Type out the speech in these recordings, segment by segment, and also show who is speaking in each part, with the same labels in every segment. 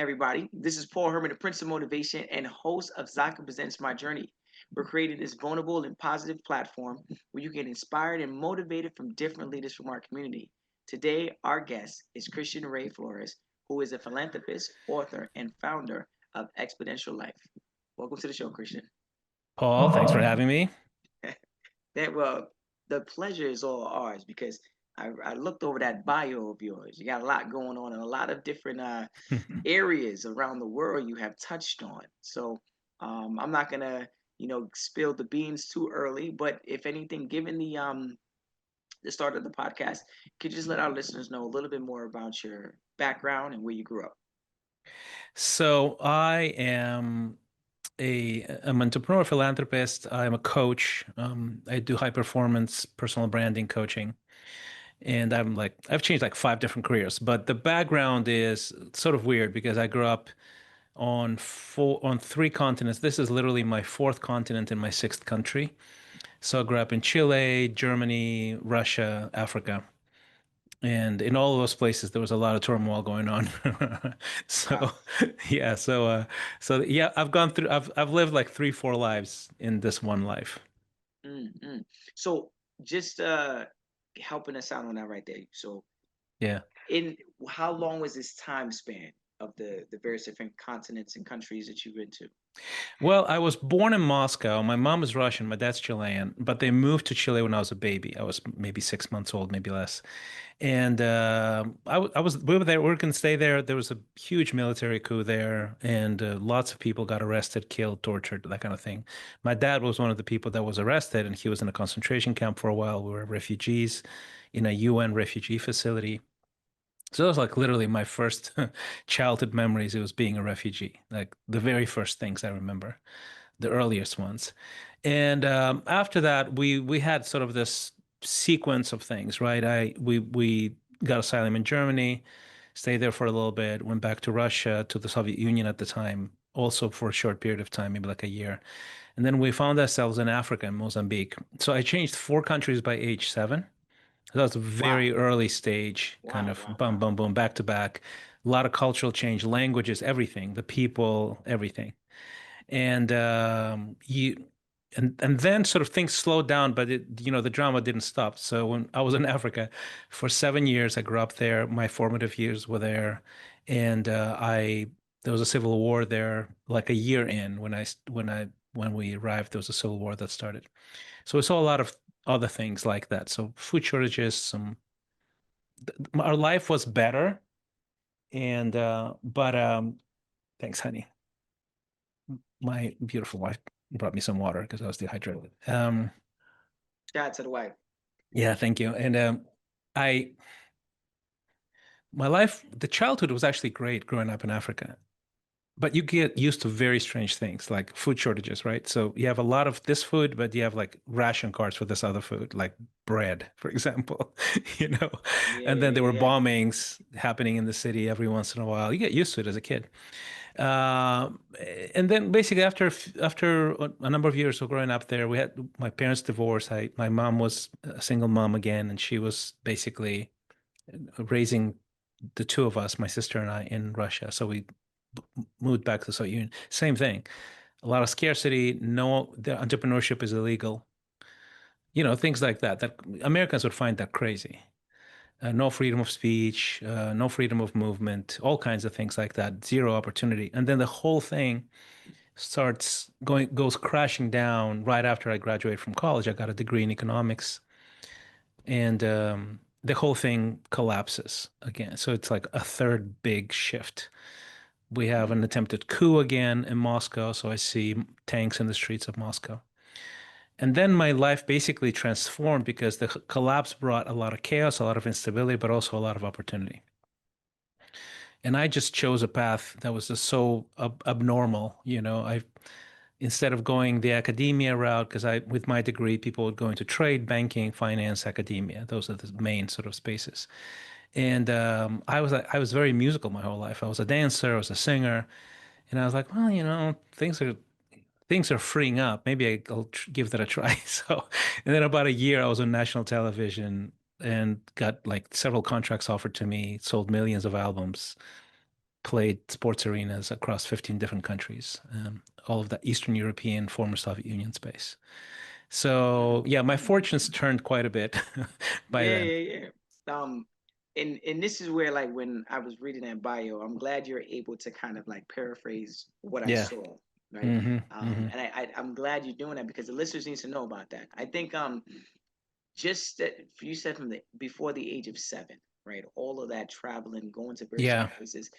Speaker 1: everybody. This is Paul Herman, the Prince of Motivation and host of Zaka Presents My Journey. We're creating this vulnerable and positive platform where you get inspired and motivated from different leaders from our community. Today, our guest is Christian Ray Flores, who is a philanthropist, author, and founder of Exponential Life. Welcome to the show, Christian.
Speaker 2: Paul, thanks for having me.
Speaker 1: Well, the pleasure is all ours because I looked over that bio of yours. You got a lot going on and a lot of different areas around the world you have touched on. So I'm not gonna, spill the beans too early. But if anything, given the start of the podcast, could you just let our listeners know a little bit more about your background and where you grew up?
Speaker 2: So I am I'm an entrepreneur philanthropist. I'm a coach. I do high performance personal branding coaching. And I've changed like five different careers, but the background is sort of weird because I grew up on three continents. This is literally my fourth continent in my sixth country. So I grew up in Chile, Germany, Russia, Africa. And in all of those places, there was a lot of turmoil going on.
Speaker 1: Wow.
Speaker 2: So, yeah. So, I've lived like three, four lives in this one life.
Speaker 1: Mm-hmm. So just helping us out on that right there. So
Speaker 2: Yeah.
Speaker 1: in how long was this time span of the various different continents and countries that you've been to?
Speaker 2: Well, I was born in Moscow. My mom is Russian, my dad's Chilean, but they moved to Chile when I was a baby. I was maybe 6 months old, maybe less. And we were there. We were going to stay there. There was a huge military coup there, and lots of people got arrested, killed, tortured, that kind of thing. My dad was one of the people that was arrested, and he was in a concentration camp for a while. We were refugees in a UN refugee facility. So that was like literally my first childhood memories. It was being a refugee, like the very first things I remember, the earliest ones. And after that, we had sort of this sequence of things, right? We got asylum in Germany, stayed there for a little bit, went back to Russia, to the Soviet Union at the time, also for a short period of time, maybe like a year. And then we found ourselves in Africa, in Mozambique. So I changed four countries by age 7. That was a
Speaker 1: Wow.
Speaker 2: very early stage, kind
Speaker 1: Wow,
Speaker 2: of
Speaker 1: wow,
Speaker 2: boom,
Speaker 1: wow.
Speaker 2: boom, boom, back to back. A lot of cultural change, languages, everything, the people, everything. And and then sort of things slowed down, but the drama didn't stop. So when I was in Africa for 7 years, I grew up there. My formative years were there, and I there was a civil war there. Like a year in, when we arrived, there was a civil war that started. So we saw a lot of other things like that. So food shortages, our life was better, and but thanks, honey. My beautiful wife brought me some water because I was dehydrated.
Speaker 1: Shout out to the wife.
Speaker 2: Yeah, thank you. And I, my life, the childhood was actually great growing up in Africa. But you get used to very strange things like food shortages, right? So you have a lot of this food, but you have like ration cards for this other food, like bread, for example, you know.
Speaker 1: Yeah,
Speaker 2: And then there
Speaker 1: yeah,
Speaker 2: were
Speaker 1: yeah.
Speaker 2: bombings happening in the city every once in a while. You get used to it as a kid. Uh, and then basically after a number of years of growing up there, we had my parents divorced. My mom was a single mom again, and she was basically raising the two of us, my sister and I, in Russia. So we moved back to the Soviet Union. Same thing. A lot of scarcity. No, the entrepreneurship is illegal. Things like that. That Americans would find that crazy. No freedom of speech, no freedom of movement, all kinds of things like that. Zero opportunity, and then the whole thing goes crashing down right after I graduated from college. I got a degree in economics, and the whole thing collapses again. So it's like a third big shift. We have
Speaker 1: Mm.
Speaker 2: an attempted coup again in Moscow, so I see tanks in the streets of Moscow. And then my life basically transformed because the collapse brought a lot of chaos, a lot of instability, but also a lot of opportunity. And I just chose a path that was just so abnormal. I instead of going the academia route, because with my degree, people would go into trade, banking, finance, academia. Those are the main sort of spaces. And I was very musical my whole life. I was a dancer, I was a singer, and I was like, well, things are freeing up. Maybe I'll give that a try. So, and then about a year, I was on national television and got like several contracts offered to me, sold millions of albums. played sports arenas across 15 different countries, all of the Eastern European, former Soviet Union space. So
Speaker 1: Mm,
Speaker 2: yeah, my
Speaker 1: mm.
Speaker 2: fortunes turned quite a bit by
Speaker 1: Yeah,
Speaker 2: then.
Speaker 1: yeah, yeah. And this is where like when I was reading that bio, I'm glad you're able to kind of like paraphrase what I
Speaker 2: Yeah.
Speaker 1: saw, right?
Speaker 2: Hmm. Hmm.
Speaker 1: And I'm glad you're doing that because the listeners need to know about that. I think just that you said from the before the age of 7, right? All of that traveling, going to various
Speaker 2: Yeah.
Speaker 1: different places,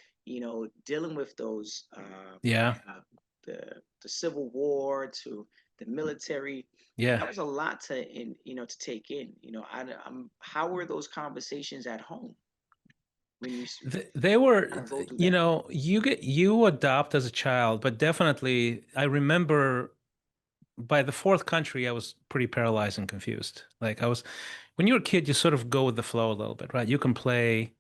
Speaker 1: dealing with those
Speaker 2: Yeah.
Speaker 1: uh, the Civil War to the military.
Speaker 2: Yeah.
Speaker 1: That was a lot to take in. I'm how were those conversations at home when
Speaker 2: They were,
Speaker 1: kind of go through that?
Speaker 2: you adopt as a child, but definitely I remember by the fourth country, I was pretty paralyzed and confused. Like I was, when you're a kid, you sort of go with the flow a little bit, right? You can play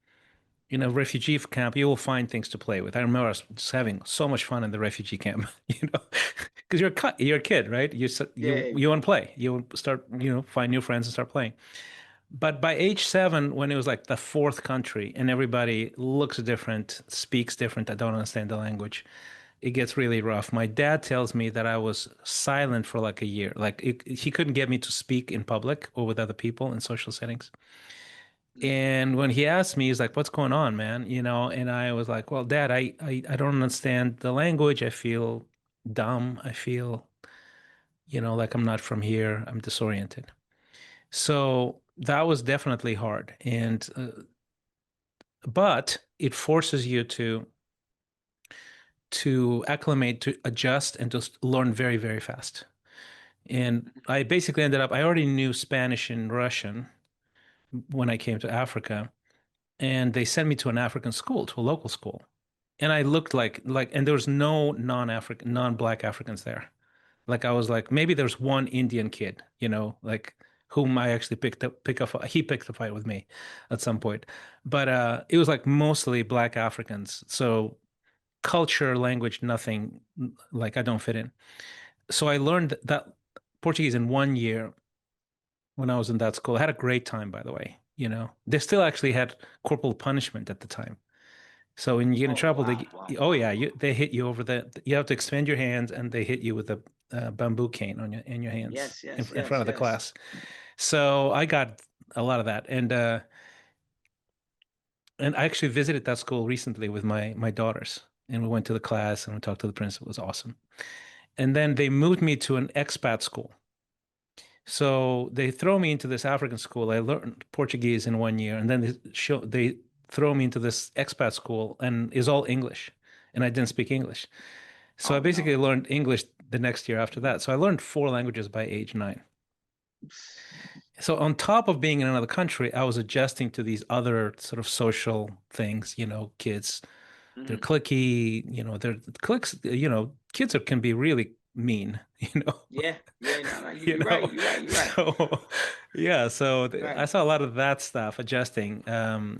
Speaker 2: in a refugee camp, you will find things to play with. I remember us just having so much fun in the refugee camp, because you're a kid, right?
Speaker 1: Yeah.
Speaker 2: You want to play, you start, find new friends and start playing. But by age 7, when it was like the fourth country and everybody looks different, speaks different, I don't understand the language, it gets really rough. My dad tells me that I was silent for like a year. Like he couldn't get me to speak in public or with other people in social settings.
Speaker 1: Mm,
Speaker 2: And when he asked me, he's like, "What's going on, man?" And I was like, "Well, Dad, I don't understand the language. I feel dumb. I feel, like I'm not from here. I'm disoriented." So that was definitely hard. But it forces you to acclimate, to adjust, and to learn very, very fast. And I basically I already knew Spanish and Russian when I came to Africa, and they sent me to an African school, to a local school. And I looked and there was no non-African, non-black Africans there. Like I was like, maybe there's one Indian kid, like whom I actually he picked a fight with me at some point. But it was like mostly black Africans. So culture, language, nothing, like I don't fit in. So I learned that Portuguese in 1 year when I was in that school. I had a great time, by the way. They still actually had corporal punishment at the time. So when you get in
Speaker 1: oh
Speaker 2: trouble,
Speaker 1: wow, wow.
Speaker 2: oh yeah, they hit you over you have to extend your hands and they hit you with a bamboo cane in your hands
Speaker 1: Yes, yes,
Speaker 2: in front
Speaker 1: yes,
Speaker 2: of the
Speaker 1: yes.
Speaker 2: class. So I got a lot of that, and I actually visited that school recently with my daughters, and we went to the class and we talked to the principal. It was awesome. And then they moved me to an expat school. So they throw me into this African school. I learned Portuguese in 1 year, and then they throw me into this expat school, and it's all English, and I didn't speak English. So I
Speaker 1: Oh
Speaker 2: basically
Speaker 1: no.
Speaker 2: learned English the next year after that. So I learned 4 languages by age 9. So on top of being in another country, I was adjusting to these other sort of social things. Kids, they're
Speaker 1: Hmm.
Speaker 2: clicky. They're cliques. Kids can be really mean.
Speaker 1: Yeah, yeah, no, no,
Speaker 2: you
Speaker 1: you're right,
Speaker 2: know
Speaker 1: you're right, you're right,
Speaker 2: so yeah, so I
Speaker 1: right.
Speaker 2: saw a lot of that stuff adjusting,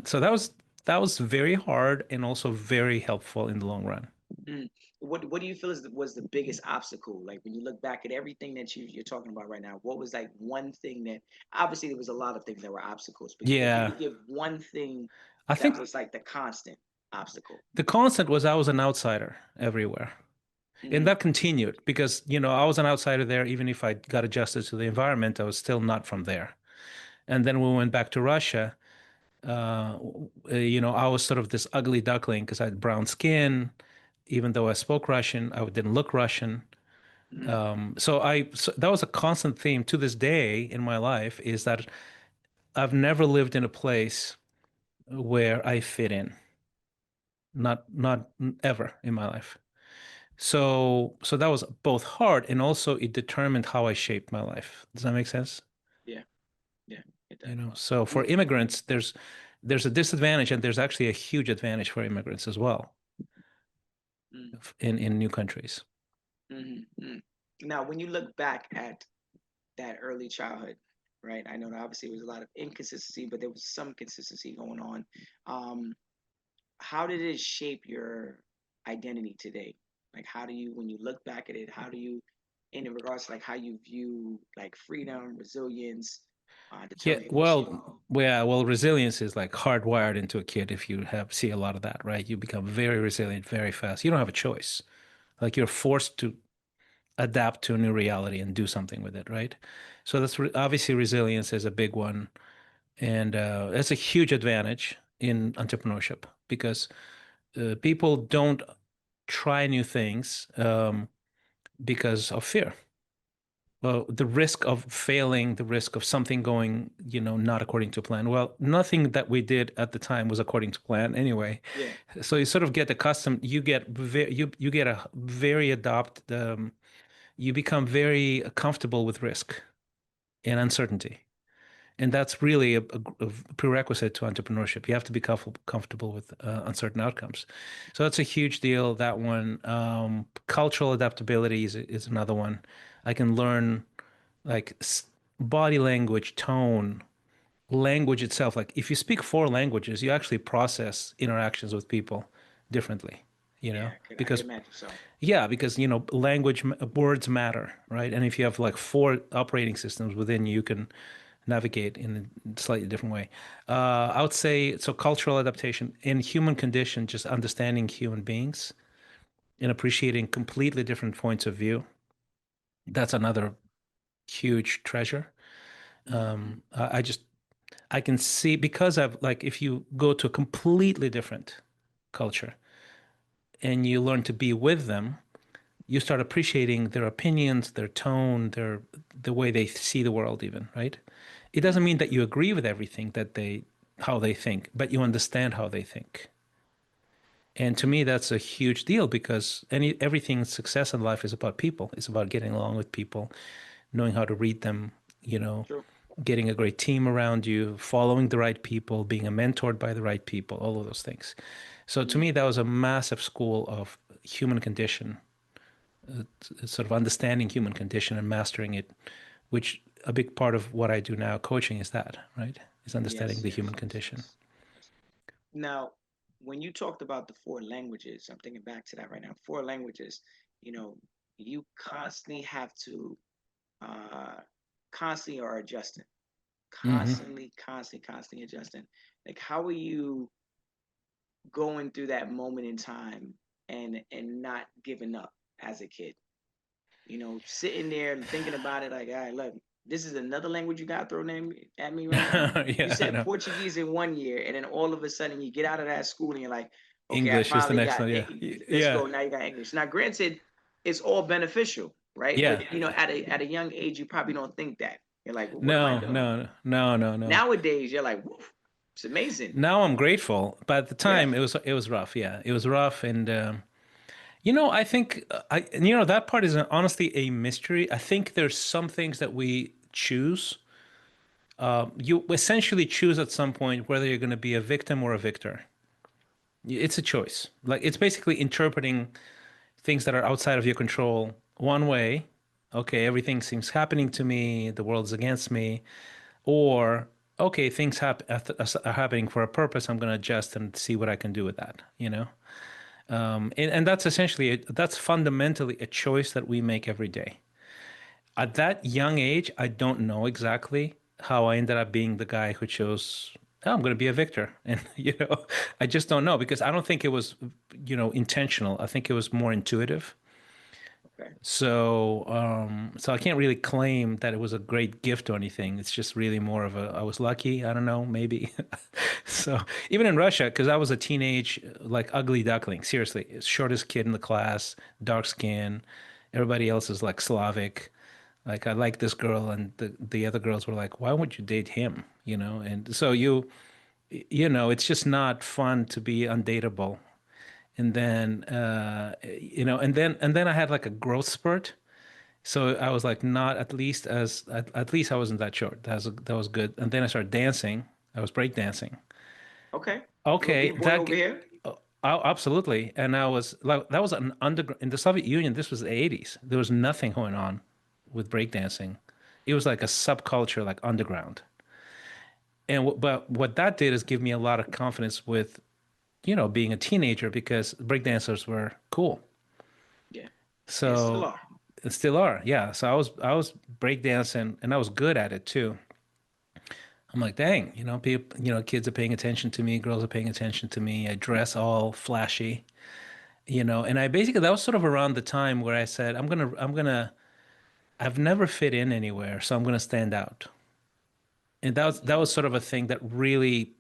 Speaker 2: so that was very hard and also very helpful in the long run.
Speaker 1: Mm. What do you feel was the biggest obstacle? Like when you look back at everything that you're talking about right now, what was like one thing that obviously there was a lot of things that were obstacles, but if you
Speaker 2: Yeah,
Speaker 1: could give one thing
Speaker 2: I
Speaker 1: that
Speaker 2: think
Speaker 1: was like the constant obstacle.
Speaker 2: the constant was I was an outsider everywhere, and
Speaker 1: Hmm.
Speaker 2: that continued because I was an outsider there. Even if I got adjusted to the environment, I was still not from there. And then we went back to Russia. I was sort of this ugly duckling because I had brown skin. Even though I spoke Russian, I didn't look Russian.
Speaker 1: Hmm.
Speaker 2: So that was a constant theme to this day in my life, is that I've never lived in a place where I fit in. Not ever in my life. So that was both hard, and also it determined how I shaped my life. Does that make sense?
Speaker 1: Yeah, yeah, it does.
Speaker 2: So for
Speaker 1: Mm,
Speaker 2: immigrants, there's a disadvantage, and there's actually a huge advantage for immigrants as well
Speaker 1: mm,
Speaker 2: in new countries.
Speaker 1: mm, mm. Now, when you look back at that early childhood, right? I know that obviously there was a lot of inconsistency, but there was some consistency going on. Um, how did it shape your identity today? Like, how do you, when you look back at it, how do you, in regards to like how you view like freedom, resilience?
Speaker 2: Yeah,
Speaker 1: determination.
Speaker 2: well, resilience is like hardwired into a kid if you have see a lot of that, right? You become very resilient very fast. You don't have a choice. Like you're forced to adapt to a new reality and do something with it, right? So that's obviously resilience is a big one, and that's a huge advantage in entrepreneurship because people don't try new things because of fear. Well, the risk of failing, the risk of something going, not according to plan. Well, nothing that we did at the time was according to plan anyway.
Speaker 1: Yeah,
Speaker 2: So you sort of get accustomed. You get a very adopt. You become very comfortable with risk and uncertainty, and that's really a prerequisite to entrepreneurship. You have to be comfortable with uncertain outcomes. So that's a huge deal. That one, cultural adaptability is another one. I can learn like body language, tone, language itself. Like if you speak four languages, you actually process interactions with people differently,
Speaker 1: yeah, I could
Speaker 2: because
Speaker 1: imagine so.
Speaker 2: yeah, because language words matter, right? And if you have like four operating systems within you, you can navigate in a slightly different way. I would say so cultural adaptation in human condition, just understanding human beings and appreciating completely different points of view. That's another huge treasure.
Speaker 1: Hmm.
Speaker 2: I just I can see because I've like if you go to a completely different culture and you learn to be with them, you start appreciating their opinions, their tone, the way they see the world even, right? It doesn't mean that
Speaker 1: Hmm.
Speaker 2: you agree with everything that they how they think, but you understand how they think. And to me that's a huge deal because everything success in life is about people. It's about getting along with people, knowing how to read them, you know,
Speaker 1: True.
Speaker 2: getting a great team around you, following the right people, being mentored by the right people, all of those things. So to me, that
Speaker 1: Hmm.
Speaker 2: was a massive school of human condition, sort of understanding human condition and mastering it, which a big part of what I do now, coaching, is that, right? Is understanding
Speaker 1: Yes,
Speaker 2: the
Speaker 1: yes,
Speaker 2: human
Speaker 1: yes,
Speaker 2: condition.
Speaker 1: yes, yes. Now, when you talked about the four languages, I'm thinking back to that right now. Four languages, you know, you constantly have to uh constantly are adjusting.
Speaker 2: Hmm.
Speaker 1: Constantly adjusting. Like how are you going through that moment in time and not giving up as a kid? Sitting there and thinking about it like, all right, look, this is another language you got thrown at me right now. You
Speaker 2: Yeah, I
Speaker 1: said
Speaker 2: know.
Speaker 1: Portuguese in one year, and then all of a sudden you get out of that school and you're like, okay, I
Speaker 2: English is the
Speaker 1: finally
Speaker 2: next
Speaker 1: got,
Speaker 2: one. Yeah,
Speaker 1: let's
Speaker 2: yeah,
Speaker 1: go. Now you got English. Now, granted, it's all beneficial, right?
Speaker 2: yeah.
Speaker 1: But at a young age, you probably don't think that. You're like, well, what am I
Speaker 2: No,
Speaker 1: doing?
Speaker 2: no, no, no, no.
Speaker 1: Nowadays, you're like, woof, it's amazing.
Speaker 2: Now I'm grateful, but at the
Speaker 1: Yes.
Speaker 2: time it was rough. Yeah, it was rough, and I think that part is honestly a mystery. I think there's some things that we choose. You essentially choose at some point whether you're going to be a victim or a victor. It's a choice. Like it's basically interpreting things that are outside of your control one way. Okay, everything seems happening to me. The world's against me. Or okay, things are happening for a purpose. I'm going to adjust and see what I can do with that. And that's that's fundamentally a choice that we make every day. At that young age, I don't know exactly how I ended up being the guy who chose, oh, I'm going to be a victor. And, I just don't know because I don't think it was, intentional. I think it was more intuitive.
Speaker 1: Okay.
Speaker 2: So I can't really claim that it was a great gift or anything. It's just really more of I was lucky. I don't know, maybe. So even in Russia, because I was a teenage, like ugly duckling, seriously, shortest kid in the class, dark skin. Everybody else is like Slavic. Like I like this girl, and the other girls were like, "Why would you date him?" And so it's just not fun to be undateable. And then and then I had like a growth spurt. So I was like, not at least I wasn't that short. That was good. And then I started dancing. I was break dancing.
Speaker 1: Okay. Little
Speaker 2: Okay,
Speaker 1: B-boy over here.
Speaker 2: absolutely. And I was like, that was an underground in the Soviet Union. This was the 80s. There was nothing going on with breakdancing. It was like a subculture, like underground. And but what that did is give me a lot of confidence with, being a teenager because breakdancers were cool.
Speaker 1: Yeah. And still
Speaker 2: So
Speaker 1: are.
Speaker 2: still are, yeah. So I was breakdancing and I was good at it too. I'm like, dang, people, kids are paying attention to me, girls are paying attention to me. I dress all flashy, and I basically that was sort of around the time where I said, I've never fit in anywhere, so I'm gonna stand out. And that was sort of a thing that really,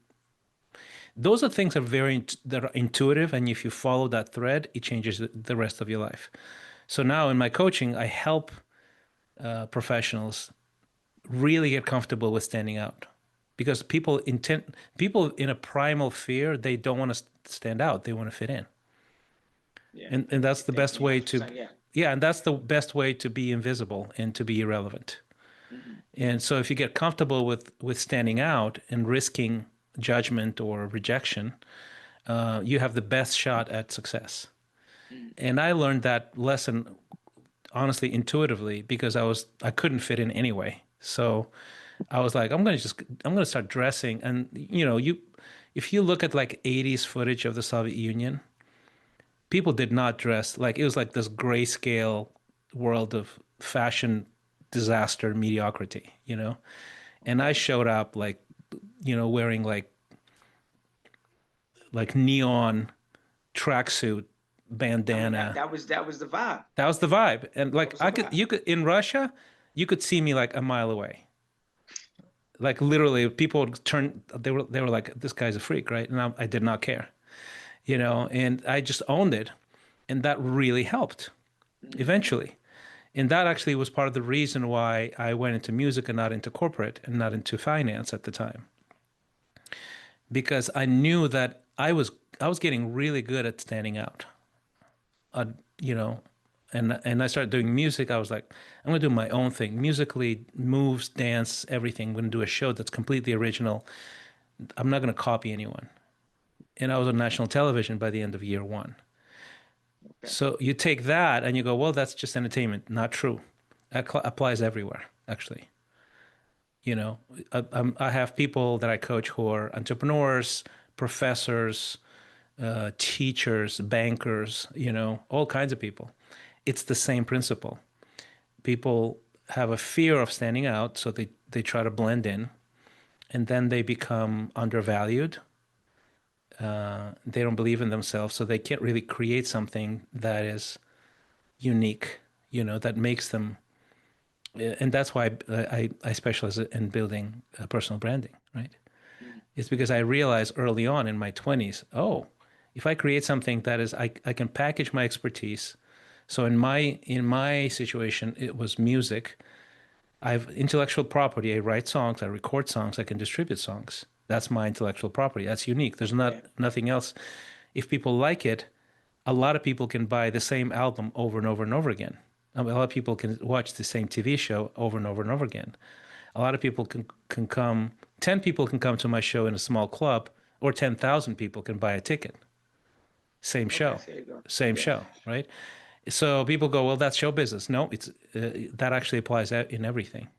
Speaker 2: those are things that are intuitive, and if you follow that thread, it changes the rest of your life. So now in my coaching, I help professionals really get comfortable with standing out because people in a primal fear, they don't want to stand out, they want to fit in.
Speaker 1: Yeah.
Speaker 2: And that's the best
Speaker 1: Definitely
Speaker 2: way to
Speaker 1: 100%. Yeah.
Speaker 2: yeah, and that's the best way to be invisible and to be irrelevant.
Speaker 1: Hmm.
Speaker 2: And so if you get comfortable with standing out and risking judgment or rejection, you have the best shot at success.
Speaker 1: Hmm.
Speaker 2: And I learned that lesson honestly intuitively because I couldn't fit in anyway. So I was like, I'm gonna start dressing. And if you look at like 80s footage of the Soviet Union, people did not dress like it was like this grayscale world of fashion disaster mediocrity. And I
Speaker 1: Okay.
Speaker 2: showed up like, wearing like neon tracksuit
Speaker 1: I mean, that
Speaker 2: bandana.
Speaker 1: that was the vibe.
Speaker 2: That was the vibe. And
Speaker 1: That
Speaker 2: like
Speaker 1: was the vibe.
Speaker 2: you could in Russia, you could see me like a mile away. Like literally people would turn they were like, this guy's a freak, right? And I did not care, and I just owned it. And that really helped
Speaker 1: Hmm.
Speaker 2: eventually. And that actually was part of the reason why I went into music and not into corporate and not into finance at the time. Because I knew that I was getting really good at standing out. Uh, you know, and I started doing music. I was like, I'm gonna do my own thing. Musically, moves, dance, everything. I'm gonna do a show that's completely original. I'm not gonna copy anyone. And I was on national television by the end of year one.
Speaker 1: Okay.
Speaker 2: So you take that and you go, well, that's just entertainment. Not true. That applies everywhere, actually. You know, I have people that I coach who are entrepreneurs, professors, teachers, bankers, all kinds of people. It's the same principle. People have a fear of standing out, so they try to blend in, and then they become undervalued. They don't believe in themselves, so they can't really create something that is unique, that makes them. And that's why I specialize in building personal branding, right?
Speaker 1: Mm.
Speaker 2: It's because I realized early on in my 20s, oh, if I create something that is, I can package my expertise. So in my situation, it was music. I have intellectual property. I write songs, I record songs, I can distribute songs. That's my intellectual property. That's unique. There's
Speaker 1: Yeah.
Speaker 2: nothing else. If people like it, a lot of people can buy the same album over and over and over again. I mean, a lot of people can watch the same TV show over and over and over again. A lot of people can come, 10 people can come to my show in a small club, or 10,000 people can buy a ticket. Same
Speaker 1: Okay.
Speaker 2: show,
Speaker 1: So there you go.
Speaker 2: same
Speaker 1: Yeah.
Speaker 2: show, right? So people go, well, that's show business. No, it's that actually applies in everything.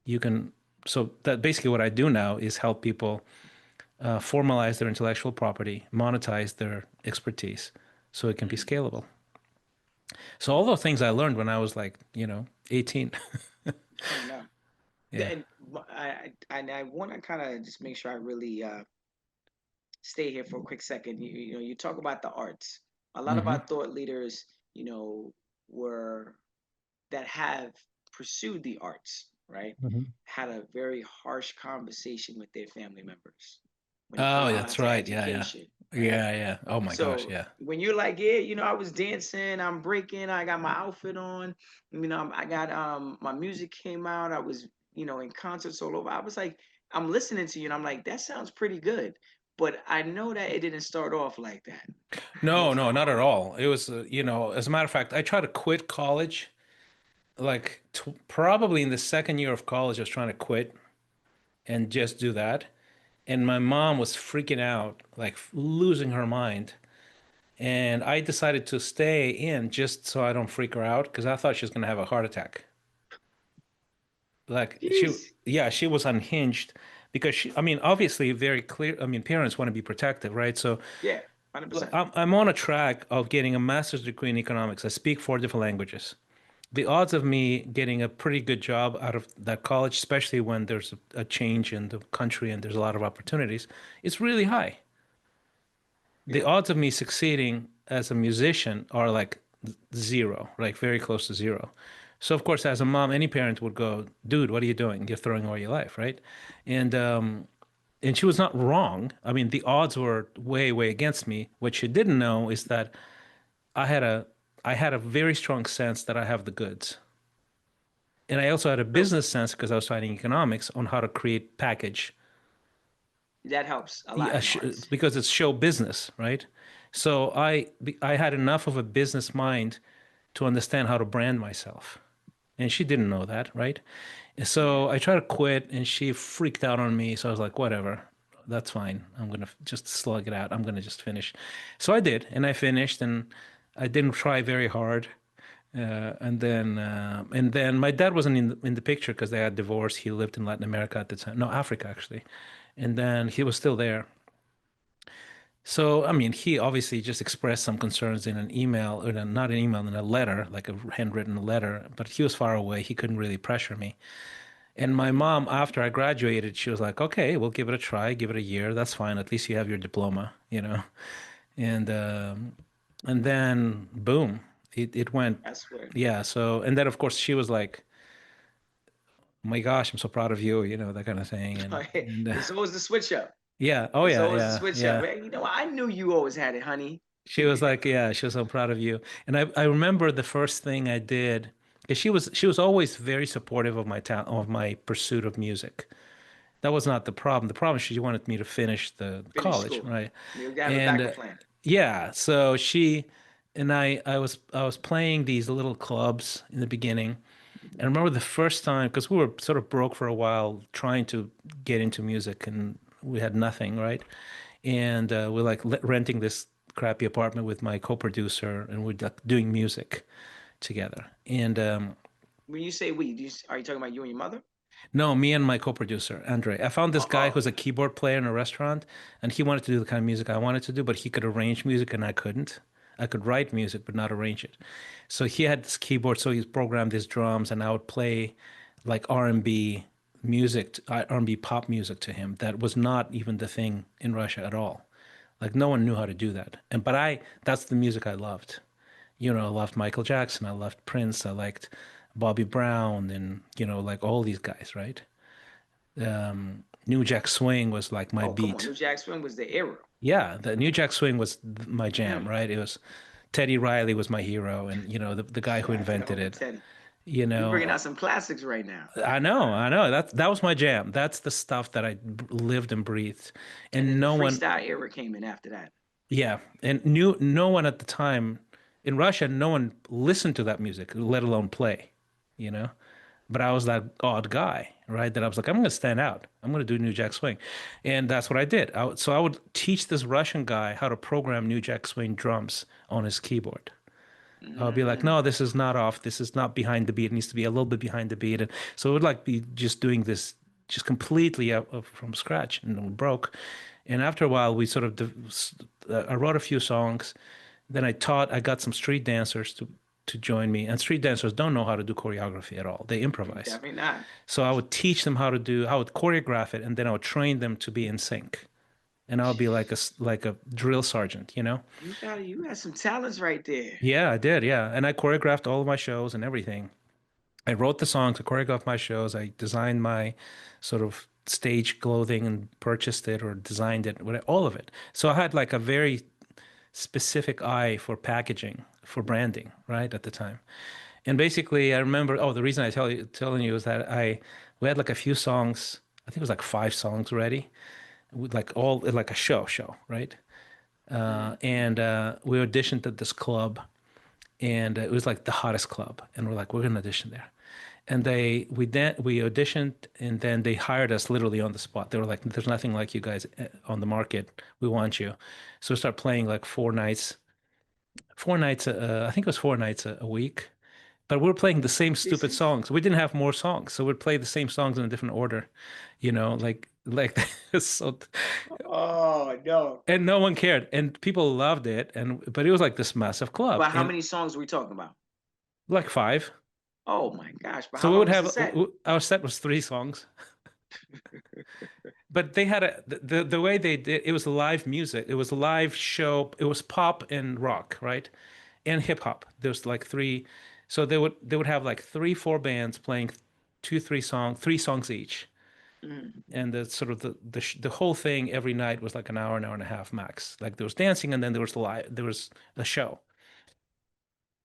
Speaker 2: You can, so that basically what I do now is help people formalize their intellectual property, monetize their expertise so it can be
Speaker 1: Mm.
Speaker 2: scalable. So all those things I learned when I was like, 18.
Speaker 1: Oh no.
Speaker 2: Yeah.
Speaker 1: And I want to kind of just make sure I really stay here for a quick second. You know, you talk about the arts. A lot of
Speaker 2: Hmm.
Speaker 1: our thought leaders, were that have pursued the arts, right?
Speaker 2: Hmm.
Speaker 1: Had a very harsh conversation with their family members when it
Speaker 2: Oh,
Speaker 1: came down
Speaker 2: that's
Speaker 1: to
Speaker 2: right. Yeah, yeah.
Speaker 1: education, right?
Speaker 2: Yeah, yeah. Oh my gosh,
Speaker 1: So
Speaker 2: yeah.
Speaker 1: when you're like, yeah, I was dancing, I'm breaking, I got my outfit on, I got my music came out, I was, in concerts all over. I was like, I'm listening to you and I'm like, that sounds pretty good. But I know that it didn't start off like that.
Speaker 2: No, no, not at all. It was, as a matter of fact, I tried to quit college like probably in the second year of college. I was trying to quit and just do that. And my mom was freaking out, like losing her mind. And I decided to stay in just so I don't freak her out because I thought she was going to have a heart attack. Like
Speaker 1: Jeez.
Speaker 2: yeah, she was unhinged because I mean, obviously very clear. I mean, parents want to be protective, right? So
Speaker 1: Yeah, 100%.
Speaker 2: I'm on a track of getting a master's degree in economics. I speak four different languages. the odds of me getting a pretty good job out of that college, especially when there's a change in the country and there's a lot of opportunities, is really high. The
Speaker 1: Yeah,
Speaker 2: odds of me succeeding as a musician are like zero, like very close to zero. So of course, as a mom, any parent would go, "Dude, what are you doing? You're throwing away your life, right?" And and she was not wrong. I mean, the odds were way, way against me. What she didn't know is that I had a I had a very strong sense that I have the goods. And I also had a
Speaker 1: true.
Speaker 2: business sense because I was studying economics on how to create package.
Speaker 1: That helps a lot
Speaker 2: Yeah,
Speaker 1: in arts.
Speaker 2: because it's show business, right? So I had enough of a business mind to understand how to brand myself. And she didn't know that, right? And
Speaker 1: Yeah,
Speaker 2: so I tried to quit and she freaked out on me. So I was like, whatever, that's fine. I'm gonna just slug it out. I'm gonna just finish. So I did, and I finished, and I didn't try very hard. And then my dad wasn't in the picture because they had divorced. He lived in Latin America at the time, no, Africa actually, and then he was still there. So I mean, he obviously just expressed some concerns in an email, or not an email, in a letter, like a handwritten letter. But he was far away; he couldn't really pressure me. And my mom, after I graduated, she was like, "Okay, we'll give it a try, give it a year. That's fine. At least you have your diploma, you know." And then boom, it went.
Speaker 1: that's what.
Speaker 2: Yeah. So and then of course she was like, "Oh my gosh, I'm so proud of you," that kind of thing. And
Speaker 1: It's always the switch up.
Speaker 2: yeah, oh
Speaker 1: It's
Speaker 2: yeah,
Speaker 1: always the
Speaker 2: yeah,
Speaker 1: switch up.
Speaker 2: yeah.
Speaker 1: Well, I knew you always had it, honey.
Speaker 2: She was like, yeah, she was so proud of you. And I remember the first thing I did, because she was always very supportive of my talent, of my pursuit of music. That was not the problem. The problem is she wanted me to finish the
Speaker 1: Finish
Speaker 2: college,
Speaker 1: school.
Speaker 2: right?
Speaker 1: You got to have a
Speaker 2: And
Speaker 1: backup plan.
Speaker 2: yeah, so she and I was playing these little clubs in the beginning. And I remember the first time, because we were sort of broke for a while trying to get into music and we had nothing, right? And we're like renting this crappy apartment with my co-producer and we're like doing music together. And
Speaker 1: When you say we, are you talking about you and your mother?
Speaker 2: no, me and my co-producer, Andre. I found this guy
Speaker 1: Oh,
Speaker 2: who's a keyboard player in a restaurant, and he wanted to do the kind of music I wanted to do, but he could arrange music and I couldn't. I could write music, but not arrange it. So he had this keyboard, so he programmed his drums, and I would play like R&B music, R&B pop music to him. That was not even the thing in Russia at all. Like no one knew how to do that. That's the music I loved. I loved Michael Jackson, I loved Prince, I liked Bobby Brown, and like all these guys, right? New Jack Swing was like my
Speaker 1: oh, come on.
Speaker 2: beat.
Speaker 1: New Jack Swing was the era.
Speaker 2: Yeah, the New Jack Swing was my jam,
Speaker 1: Mm.
Speaker 2: right? It was Teddy Riley was my hero, and the guy who invented
Speaker 1: Yo,
Speaker 2: it.
Speaker 1: Teddy,
Speaker 2: You
Speaker 1: you bringing
Speaker 2: know,
Speaker 1: out some classics right now.
Speaker 2: I know that was my jam. That's the stuff that I lived and breathed,
Speaker 1: And
Speaker 2: and
Speaker 1: then the
Speaker 2: no one,
Speaker 1: freestyle era came in after that.
Speaker 2: yeah, and knew no one at the time in Russia. No one listened to that music, let alone play. You know. But I was that odd guy, right? That I was like, I'm going to stand out. I'm going to do New Jack Swing. And that's what I did. So I would teach this Russian guy how to program New Jack Swing drums on his keyboard. I would be like, no,
Speaker 1: Mm.
Speaker 2: this is not off. This is not behind the beat. It needs to be a little bit behind the beat. And so it would like be just doing this just completely out from scratch and it broke. And after a while, we sort of, I wrote a few songs. Then I got some street dancers to join me. And street dancers don't know how to do choreography at all. They improvise.
Speaker 1: Definitely not.
Speaker 2: So I would teach them I would choreograph it, and then I would train them to be in sync. And I would be like a drill sergeant, you know?
Speaker 1: You got some talents right there.
Speaker 2: Yeah, I did. Yeah. And I choreographed all of my shows and everything. I wrote the songs, I choreographed my shows, I designed my sort of stage clothing and purchased it or designed it, all of it. So I had like a very specific eye for packaging, for branding, right, at the time. And basically, I remember. Oh, the reason I telling you is that we had like a few songs. I think it was like 5 songs ready, with like all like a show, right?
Speaker 1: Mm.
Speaker 2: And we auditioned at this club, and it was like the hottest club, and we're like, we're gonna audition there. And we auditioned, and then they hired us literally on the spot. They were like, "There's nothing like you guys on the market. We want you." So we start playing like 4 nights, 4 nights. I think it was 4 nights a week, but we were playing the same stupid
Speaker 1: Decent.
Speaker 2: songs. We didn't have more songs, so we'd play the same songs in a different order, like so,
Speaker 1: Oh no.
Speaker 2: and no one cared, and people loved it, but it was like this massive club,
Speaker 1: But how
Speaker 2: and
Speaker 1: many songs are we talking about?
Speaker 2: like 5.
Speaker 1: Oh my gosh! But
Speaker 2: So
Speaker 1: how
Speaker 2: we would
Speaker 1: long was
Speaker 2: have
Speaker 1: the set?
Speaker 2: our set was three songs, but they had the way they did it was live music. It was a live show. It was pop and rock, right? And hip hop. There's like three, so they would have like three, four bands playing three songs each,
Speaker 1: Mm,
Speaker 2: and the sort of the whole thing every night was like an hour and a half max. Like there was dancing, and then there was a show,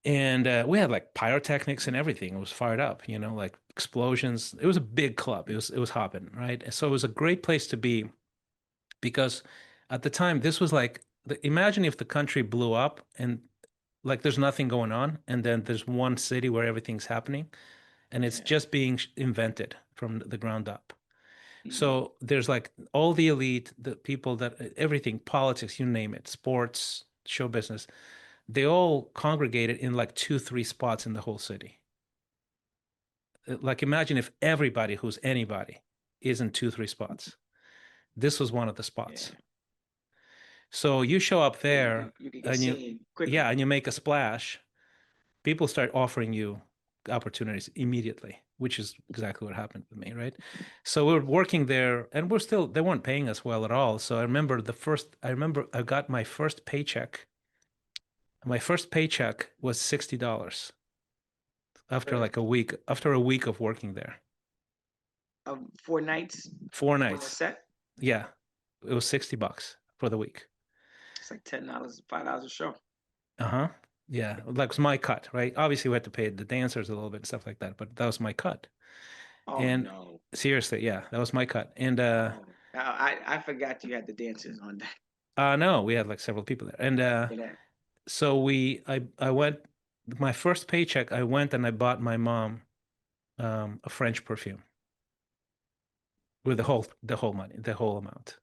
Speaker 2: and we had like pyrotechnics and everything. It was fired up, like explosions. It was a big club. It was hopping, right? So it was a great place to be because at the time this was like imagine if the country blew up and like there's nothing going on, and then there's one city where everything's happening, and it's
Speaker 1: yeah.
Speaker 2: just being invented from the ground up.
Speaker 1: Mm,
Speaker 2: So there's like all the elite, the people that everything, politics, you name it, sports, show business, they all congregated in like two, three spots in the whole city. Like imagine if everybody who's anybody is in two, three spots. This was one of the spots.
Speaker 1: yeah.
Speaker 2: So you show up
Speaker 1: So
Speaker 2: there
Speaker 1: you could get
Speaker 2: and
Speaker 1: seen
Speaker 2: yeah,
Speaker 1: quickly.
Speaker 2: and you make a splash, people start offering you opportunities immediately, which is exactly what happened with me, right? So we were working there and they weren't paying us well at all. So I remember I got my first paycheck. My first paycheck was $60
Speaker 1: For
Speaker 2: after a week of working there.
Speaker 1: 4 nights
Speaker 2: Four
Speaker 1: doing a
Speaker 2: nights.
Speaker 1: set.
Speaker 2: Yeah. It was $60 for the week.
Speaker 1: It's like $10, $5 a show.
Speaker 2: Uh-huh. Yeah. That was my cut, right? Obviously we had to pay the dancers a little bit and stuff like that, but that was my cut.
Speaker 1: Oh
Speaker 2: And
Speaker 1: no.
Speaker 2: seriously, yeah, that was my cut. And
Speaker 1: Oh, I forgot you had the dancers on that.
Speaker 2: no, we had like several people there. And
Speaker 1: You know,
Speaker 2: so I went my first paycheck, I went and I bought my mom a French perfume with the whole money, the whole amount.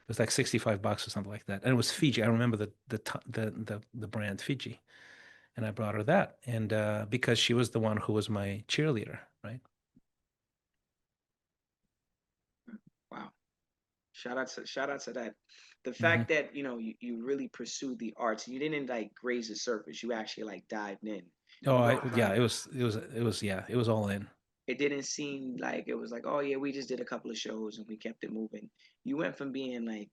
Speaker 2: It was like $65 or something like that. And it was Fiji. I remember the brand Fiji. And I brought her that. And because she was the one who was my cheerleader, right?
Speaker 1: wow. Shout out to that. The
Speaker 2: Hmm.
Speaker 1: fact that you really pursued the arts, you didn't like graze the surface. You actually like dived in.
Speaker 2: Oh,
Speaker 1: You went
Speaker 2: yeah,
Speaker 1: from
Speaker 2: yeah, it was all in.
Speaker 1: it didn't seem like it was like, oh yeah, we just did a couple of shows and we kept it moving. You went from being like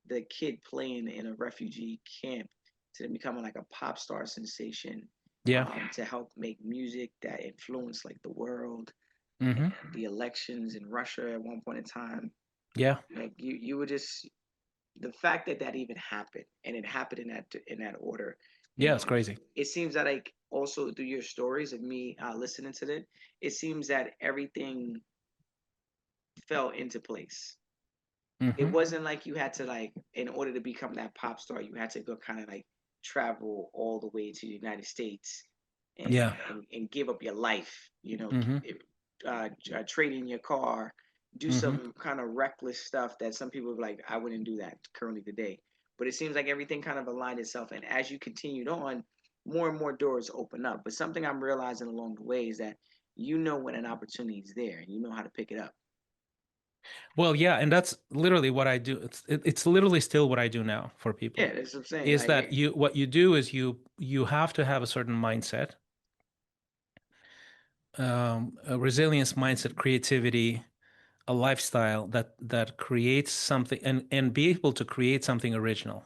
Speaker 1: the kid playing in a refugee camp to becoming like a pop star sensation,
Speaker 2: Yeah.
Speaker 1: to help make music that influenced like the world
Speaker 2: Hmm.
Speaker 1: and the elections in Russia at one point in time.
Speaker 2: Yeah.
Speaker 1: Like you were just the fact that that even happened and it happened in that order. You
Speaker 2: Yeah,
Speaker 1: know,
Speaker 2: it's crazy.
Speaker 1: it seems that like also through your stories of me listening to it seems that everything fell into place. It
Speaker 2: Hmm.
Speaker 1: wasn't like you had to like in order to become that pop star, you had to go kind of like travel all the way to the United States
Speaker 2: Yeah.
Speaker 1: and give up your life.
Speaker 2: Hmm.
Speaker 1: Trade in your car, do
Speaker 2: Hmm.
Speaker 1: some kind of reckless stuff that some people are like, I wouldn't do that currently today. But it seems like everything kind of aligned itself, and as you continued on, more and more doors open up. But something I'm realizing along the way is that when an opportunity is there, and you know how to pick it up.
Speaker 2: Well, yeah, and that's literally what I do. It's literally still what I do now for
Speaker 1: Yeah,
Speaker 2: people.
Speaker 1: that's what I'm saying.
Speaker 2: Is
Speaker 1: Like,
Speaker 2: that what you do is you have to have a certain mindset, a resilience mindset, creativity, a lifestyle that creates something and be able to create something original.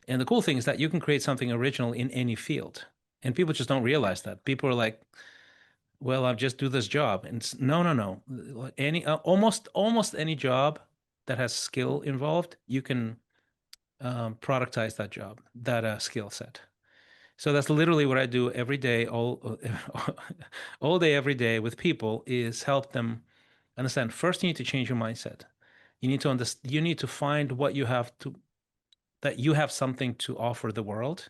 Speaker 2: And the cool thing is that you can create something original in any field. And people just don't realize that. People are like, well, I'll just do this job. And no, no, no. Almost any job that has skill involved, you can productize that job, that skill set. So that's literally what I do every day, all day, every day with people is help them understand. First, you need to change your mindset. You need to understand. You need to find what you have to that you have something to offer the world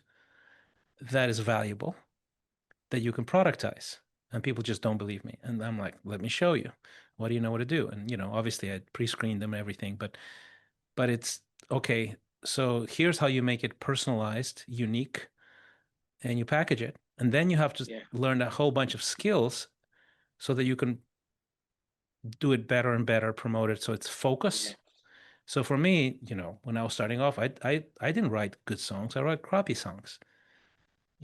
Speaker 2: that is valuable that you can productize. And people just don't believe me. And I'm like, let me show you. What do you know what to do? And obviously I pre-screened them and everything, but it's okay. So here's how you make it personalized, unique, and you package it. And then you have to
Speaker 1: yeah,
Speaker 2: learn a whole bunch of skills so that you can do it better and better, promote it so it's
Speaker 1: yeah,
Speaker 2: focus. So for me, when I was starting off, I didn't write good songs. I wrote crappy songs.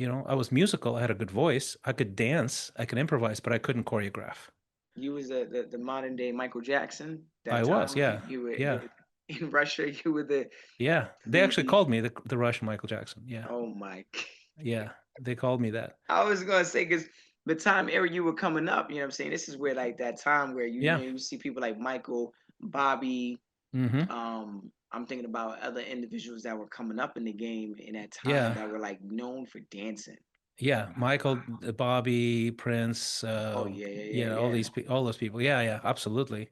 Speaker 2: I was musical. I had a good voice. I could dance. I could improvise, but I couldn't choreograph.
Speaker 1: You was the modern day Michael Jackson.
Speaker 2: I
Speaker 1: That
Speaker 2: was,
Speaker 1: time
Speaker 2: yeah,
Speaker 1: you
Speaker 2: yeah,
Speaker 1: were in Russia. You were
Speaker 2: yeah. They actually
Speaker 1: the
Speaker 2: called me the Russian Michael Jackson. Yeah,
Speaker 1: oh my.
Speaker 2: yeah. They called me that.
Speaker 1: I was gonna say because the time era you were coming up, you know what I'm saying? This is where like that time where
Speaker 2: Yeah.
Speaker 1: you see people like Michael, Bobby,
Speaker 2: Hmm.
Speaker 1: I'm thinking about other individuals that were coming up in the game in that time
Speaker 2: Yeah.
Speaker 1: that were like known for dancing.
Speaker 2: Yeah. Michael, Bobby, Prince,
Speaker 1: Oh yeah, yeah, yeah,
Speaker 2: yeah,
Speaker 1: yeah.
Speaker 2: all those people. Yeah, yeah, absolutely.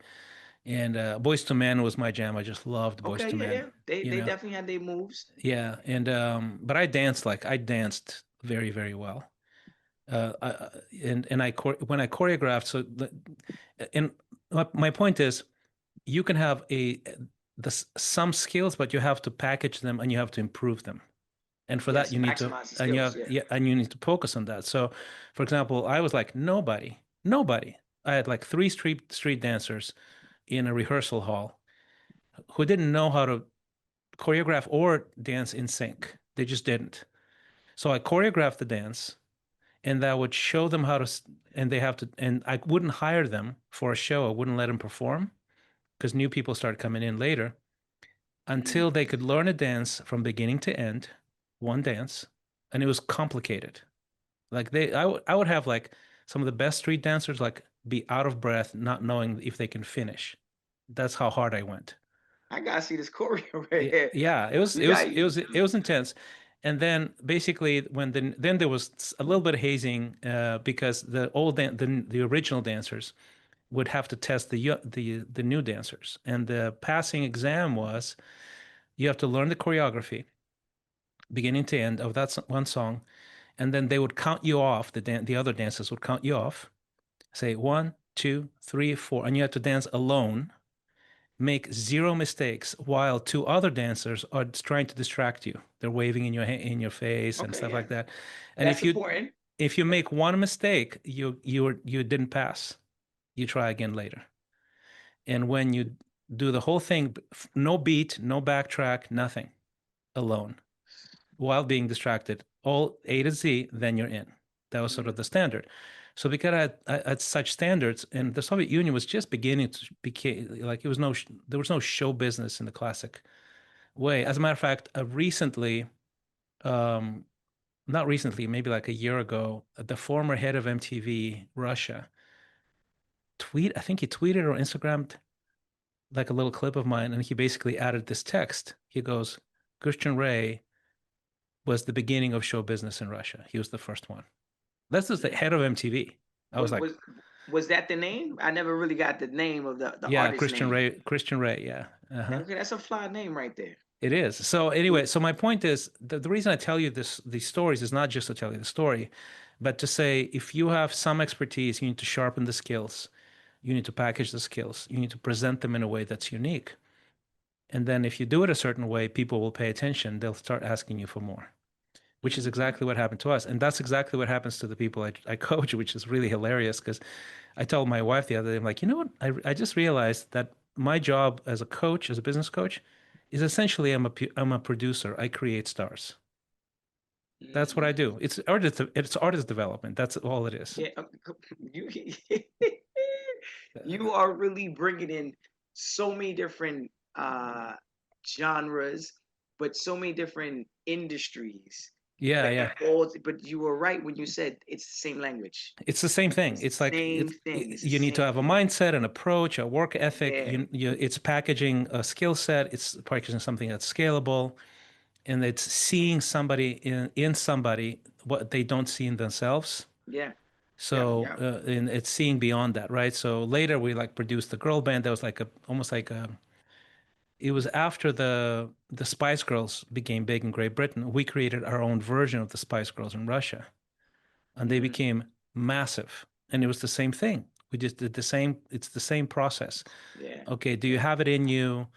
Speaker 2: And Boys to Men was my jam. I just loved Boys
Speaker 1: Okay,
Speaker 2: to
Speaker 1: yeah,
Speaker 2: Men,
Speaker 1: yeah.
Speaker 2: you
Speaker 1: They
Speaker 2: know.
Speaker 1: definitely had their moves.
Speaker 2: Yeah, and but I danced very, very well. And when I choreographed, and my point is, you can have some skills, but you have to package them and you have to improve them. And for that,
Speaker 1: Yes, maximize the
Speaker 2: and you
Speaker 1: skills.
Speaker 2: have,
Speaker 1: Yeah.
Speaker 2: yeah, and you need to focus on that. So, for example, I was like nobody. I had like three street dancers in a rehearsal hall who didn't know how to choreograph or dance in sync. They just didn't. So I choreographed the dance and that would show them how to, and they have to, and I wouldn't hire them for a show. I wouldn't let them perform because new people started coming in later until they could learn a dance from beginning to end, one dance. And it was complicated. Like I would have like some of the best street dancers like be out of breath, not knowing if they can finish. That's how hard I went.
Speaker 1: I gotta see this choreo right
Speaker 2: Yeah,
Speaker 1: here.
Speaker 2: yeah,
Speaker 1: You got
Speaker 2: it was intense. And then basically then there was a little bit of hazing because the original dancers would have to test the new dancers. And the passing exam was you have to learn the choreography beginning to end of that one song, and then they would count you off. The other dancers would count you off, say 1, 2, 3, 4, and you have to dance alone, make zero mistakes while two other dancers are trying to distract you. They're waving in your face and
Speaker 1: okay,
Speaker 2: stuff
Speaker 1: yeah.
Speaker 2: like that. And
Speaker 1: That's important.
Speaker 2: if you make one mistake, you didn't pass. You try again later. And when you do the whole thing, no beat, no backtrack, nothing, alone, while being distracted, all A to Z, then you're in. That was sort
Speaker 1: Mm.
Speaker 2: of the standard. So because I had such standards, and the Soviet Union was just beginning to became like there was no show business in the classic way. As a matter of fact, recently, um, not recently, maybe like a year ago, the former head of MTV Russia I think he tweeted or Instagrammed like a little clip of mine, and he basically added this text. He goes, Christian Ray was the beginning of show business in Russia. He was the first one. That's just the
Speaker 1: Mm.
Speaker 2: head of MTV. I was
Speaker 1: Was
Speaker 2: like,
Speaker 1: was was that the name? I never really got the name of the
Speaker 2: yeah,
Speaker 1: artist name.
Speaker 2: Christian Ray, yeah. Uh-huh.
Speaker 1: Okay, that's a fly name right there.
Speaker 2: It is. So anyway, so my point is the reason I tell you these stories is not just to tell you the story, but to say if you have some expertise, you need to sharpen the skills. You need to package the skills. You need to present them in a way that's unique. And then if you do it a certain way, people will pay attention. They'll start asking you for more, which is
Speaker 1: Mm.
Speaker 2: exactly what happened to us. And that's exactly what happens to the people I coach, which is really hilarious because I told my wife the other day, I'm like, you know what? I just realized that my job as a coach, as a business coach, is essentially I'm a producer. I create stars. That's what I
Speaker 1: Mm.
Speaker 2: do. It's artist development. That's all it is.
Speaker 1: Yeah, you you are really bringing in so many different uh genres, but so many different industries.
Speaker 2: Yeah,
Speaker 1: But
Speaker 2: yeah.
Speaker 1: but you were right when you said it's the same language.
Speaker 2: It's the same thing.
Speaker 1: It's
Speaker 2: It's
Speaker 1: the
Speaker 2: like
Speaker 1: same thing. It's the
Speaker 2: you need to
Speaker 1: same
Speaker 2: have a
Speaker 1: thing.
Speaker 2: mindset, an approach, a work ethic.
Speaker 1: Yeah,
Speaker 2: It's packaging a skill set. It's packaging something that's scalable, and it's seeing somebody in somebody what they don't see in themselves.
Speaker 1: yeah, yeah,
Speaker 2: So,
Speaker 1: yeah.
Speaker 2: and it's seeing beyond that, right? So later we like produced the girl band that was like almost like it was after the Spice Girls became big in Great Britain. We created our own version of the Spice Girls in Russia, and they
Speaker 1: Mm,
Speaker 2: became massive. And it was the same thing. We just did the same. It's the same process.
Speaker 1: yeah,
Speaker 2: Okay, do you
Speaker 1: yeah.
Speaker 2: have it in you?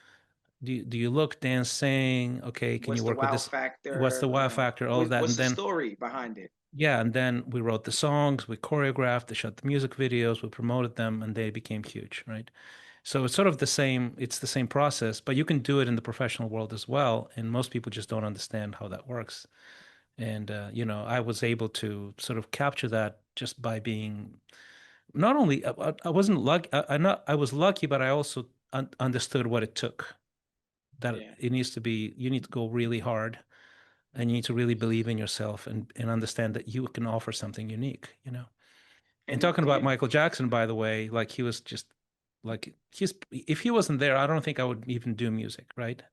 Speaker 2: Do you look, dance, sing? Okay, can
Speaker 1: What's
Speaker 2: you
Speaker 1: the
Speaker 2: work with
Speaker 1: wow
Speaker 2: this? What's
Speaker 1: factor?
Speaker 2: the wow factor? All of that,
Speaker 1: What's
Speaker 2: and
Speaker 1: the
Speaker 2: then
Speaker 1: story behind it?
Speaker 2: yeah, and then we wrote the songs, we choreographed, they shot the music videos, we promoted them, and they became huge, right? So it's sort of the same, it's the same process, but you can do it in the professional world as well. And most people just don't understand how that works. And I was able to sort of capture that just by being not only I wasn't lucky, I was lucky, but I also understood what it took. That
Speaker 1: Yeah.
Speaker 2: it needs to be, you need to go really hard, and you need to really believe in yourself and understand that you can offer something unique. And
Speaker 1: And
Speaker 2: talking about
Speaker 1: you,
Speaker 2: Michael Jackson, by the way, like he was just like he's if he wasn't there, I don't think I would even do music, right?